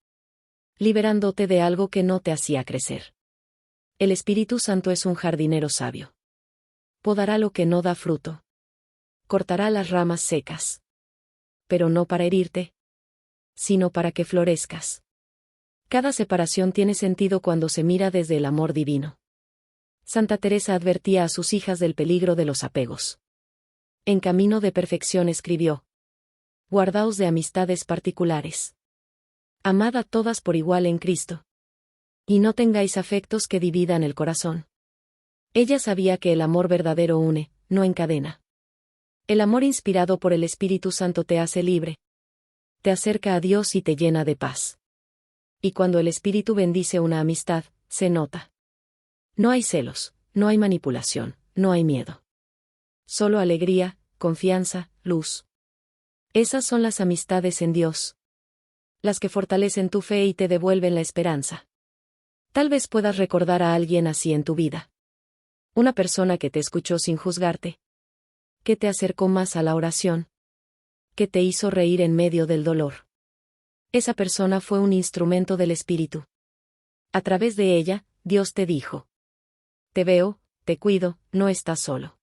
Liberándote de algo que no te hacía crecer. El Espíritu Santo es un jardinero sabio. Podará lo que no da fruto. Cortará las ramas secas. Pero no para herirte, sino para que florezcas. Cada separación tiene sentido cuando se mira desde el amor divino. Santa Teresa advertía a sus hijas del peligro de los apegos. En Camino de Perfección escribió: guardaos de amistades particulares. Amad a todas por igual en Cristo. Y no tengáis afectos que dividan el corazón. Ella sabía que el amor verdadero une, no encadena. El amor inspirado por el Espíritu Santo te hace libre. Te acerca a Dios y te llena de paz. Y cuando el Espíritu bendice una amistad, se nota. No hay celos, no hay manipulación, no hay miedo. Solo alegría, confianza, luz. Esas son las amistades en Dios. Las que fortalecen tu fe y te devuelven la esperanza. Tal vez puedas recordar a alguien así en tu vida. Una persona que te escuchó sin juzgarte. Que te acercó más a la oración. Que te hizo reír en medio del dolor. Esa persona fue un instrumento del Espíritu. A través de ella, Dios te dijo: te veo, te cuido, no estás solo.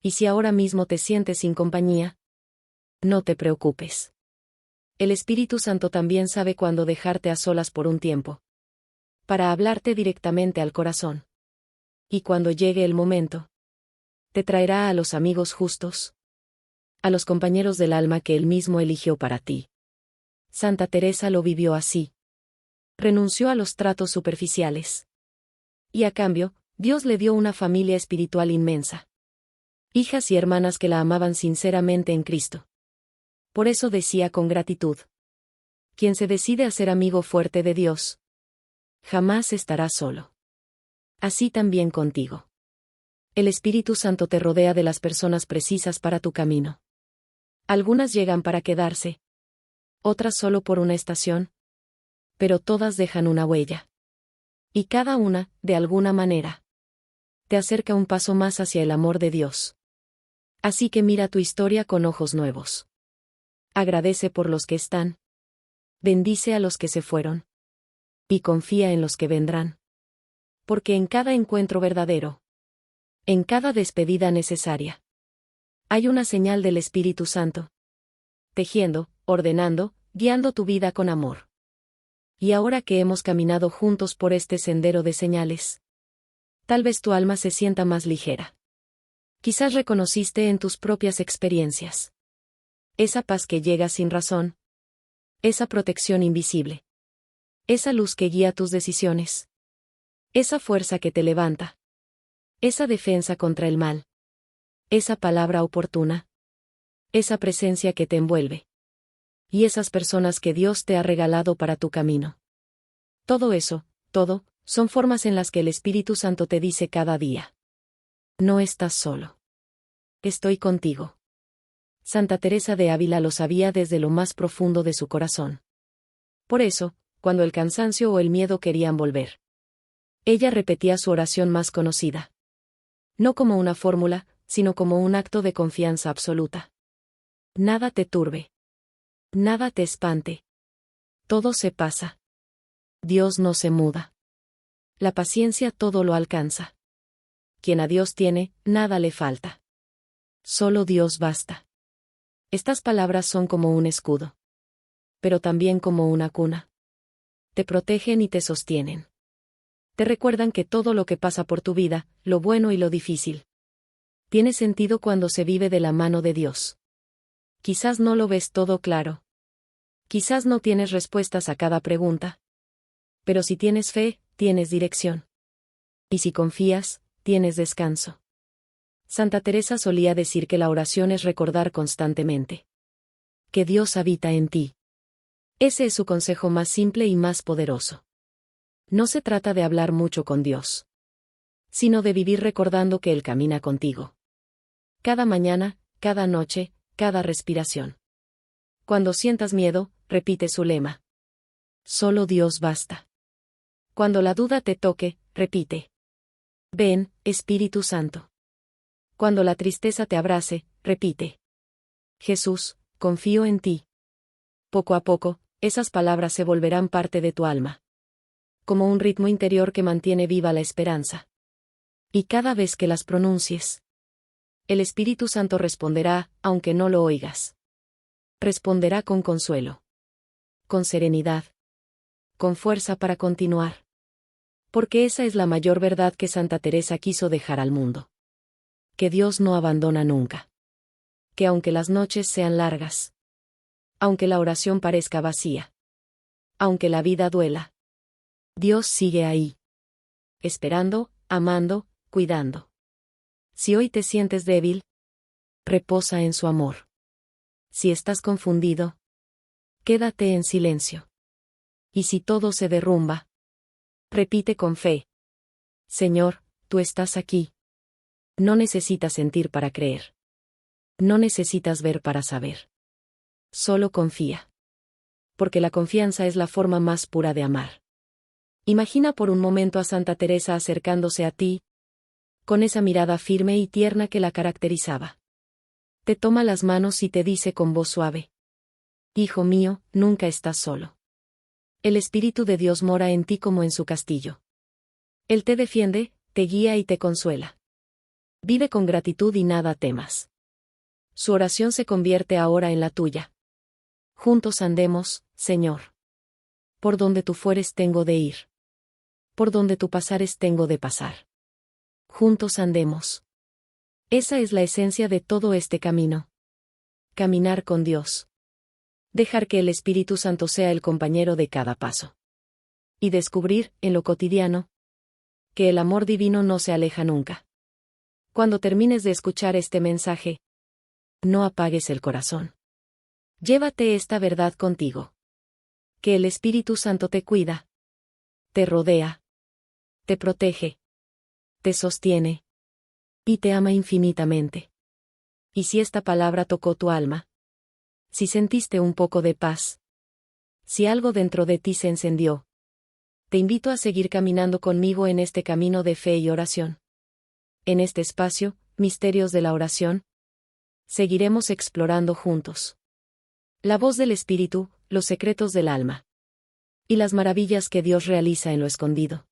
Y si ahora mismo te sientes sin compañía, No te preocupes. El Espíritu Santo también sabe cuándo dejarte a solas por un tiempo. Para hablarte directamente al corazón. Y cuando llegue el momento, te traerá a los amigos justos. A los compañeros del alma que Él mismo eligió para ti. Santa Teresa lo vivió así. Renunció a los tratos superficiales. Y a cambio, Dios le dio una familia espiritual inmensa. Hijas y hermanas que la amaban sinceramente en Cristo. Por eso decía con gratitud: quien se decide a ser amigo fuerte de Dios, jamás estará solo. Así también contigo. El Espíritu Santo te rodea de las personas precisas para tu camino. Algunas llegan para quedarse. Otras solo por una estación. Pero todas dejan una huella. Y cada una, de alguna manera, te acerca un paso más hacia el amor de Dios. Así que mira tu historia con ojos nuevos. Agradece por los que están. Bendice a los que se fueron. Y confía en los que vendrán. Porque en cada encuentro verdadero, en cada despedida necesaria, hay una señal del Espíritu Santo. Tejiendo, ordenando, guiando tu vida con amor. Y ahora que hemos caminado juntos por este sendero de señales, tal vez tu alma se sienta más ligera. Quizás reconociste en tus propias experiencias esa paz que llega sin razón, esa protección invisible, esa luz que guía tus decisiones, esa fuerza que te levanta, esa defensa contra el mal, esa palabra oportuna, esa presencia que te envuelve, y esas personas que Dios te ha regalado para tu camino. Todo eso, todo, son formas en las que el Espíritu Santo te dice cada día: no estás solo. Estoy contigo. Santa Teresa de Ávila lo sabía desde lo más profundo de su corazón. Por eso, cuando el cansancio o el miedo querían volver, ella repetía su oración más conocida. No como una fórmula, sino como un acto de confianza absoluta. Nada te turbe. Nada te espante. Todo se pasa. Dios no se muda. La paciencia todo lo alcanza. Quien a Dios tiene, nada le falta. Solo Dios basta. Estas palabras son como un escudo. Pero también como una cuna. Te protegen y te sostienen. Te recuerdan que todo lo que pasa por tu vida, lo bueno y lo difícil, tiene sentido cuando se vive de la mano de Dios. Quizás no lo ves todo claro. Quizás no tienes respuestas a cada pregunta. Pero si tienes fe, tienes dirección. Y si confías, tienes descanso. Santa Teresa solía decir que la oración es recordar constantemente que Dios habita en ti. Ese es su consejo más simple y más poderoso. No se trata de hablar mucho con Dios, sino de vivir recordando que Él camina contigo. Cada mañana, cada noche, cada respiración. Cuando sientas miedo, repite su lema: solo Dios basta. Cuando la duda te toque, repite: ven, Espíritu Santo. Cuando la tristeza te abrace, repite: Jesús, confío en ti. Poco a poco, esas palabras se volverán parte de tu alma. Como un ritmo interior que mantiene viva la esperanza. Y cada vez que las pronuncies, el Espíritu Santo responderá, aunque no lo oigas. Responderá con consuelo. Con serenidad. Con fuerza para continuar. Porque esa es la mayor verdad que Santa Teresa quiso dejar al mundo. Que Dios no abandona nunca. Que aunque las noches sean largas, aunque la oración parezca vacía, aunque la vida duela, Dios sigue ahí. Esperando, amando, cuidando. Si hoy te sientes débil, reposa en su amor. Si estás confundido, quédate en silencio. Y si todo se derrumba, repite con fe: Señor, tú estás aquí. No necesitas sentir para creer. No necesitas ver para saber. Solo confía. Porque la confianza es la forma más pura de amar. Imagina por un momento a Santa Teresa acercándose a ti, con esa mirada firme y tierna que la caracterizaba. Te toma las manos y te dice con voz suave: Hijo mío, nunca estás solo. El Espíritu de Dios mora en ti como en su castillo. Él te defiende, te guía y te consuela. Vive con gratitud y nada temas. Su oración se convierte ahora en la tuya. Juntos andemos, Señor. Por donde tú fueres tengo de ir. Por donde tú pasares tengo de pasar. Juntos andemos. Esa es la esencia de todo este camino. Caminar con Dios. Dejar que el Espíritu Santo sea el compañero de cada paso. Y descubrir, en lo cotidiano, que el amor divino no se aleja nunca. Cuando termines de escuchar este mensaje, no apagues el corazón. Llévate esta verdad contigo. Que el Espíritu Santo te cuida, te rodea, te protege, te sostiene y te ama infinitamente. Y si esta palabra tocó tu alma, si sentiste un poco de paz, si algo dentro de ti se encendió, te invito a seguir caminando conmigo en este camino de fe y oración. En este espacio, Misterios de la Oración, seguiremos explorando juntos la voz del Espíritu, los secretos del alma y las maravillas que Dios realiza en lo escondido.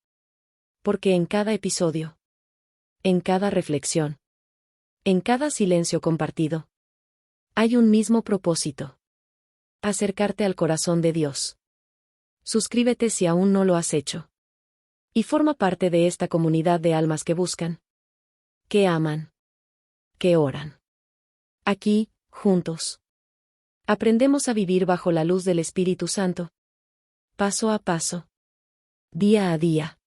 Porque en cada episodio, en cada reflexión, en cada silencio compartido, hay un mismo propósito: acercarte al corazón de Dios. Suscríbete si aún no lo has hecho. Y forma parte de esta comunidad de almas que buscan, que aman, que oran. Aquí, juntos, aprendemos a vivir bajo la luz del Espíritu Santo, paso a paso, día a día,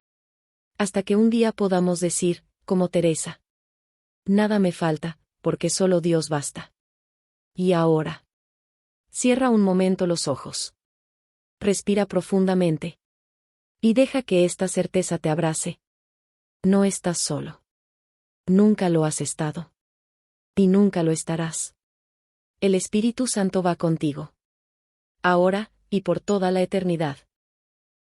hasta que un día podamos decir, como Teresa: nada me falta, porque solo Dios basta. Y ahora, cierra un momento los ojos. Respira profundamente. Y deja que esta certeza te abrace. No estás solo. Nunca lo has estado. Y nunca lo estarás. El Espíritu Santo va contigo. Ahora, y por toda la eternidad.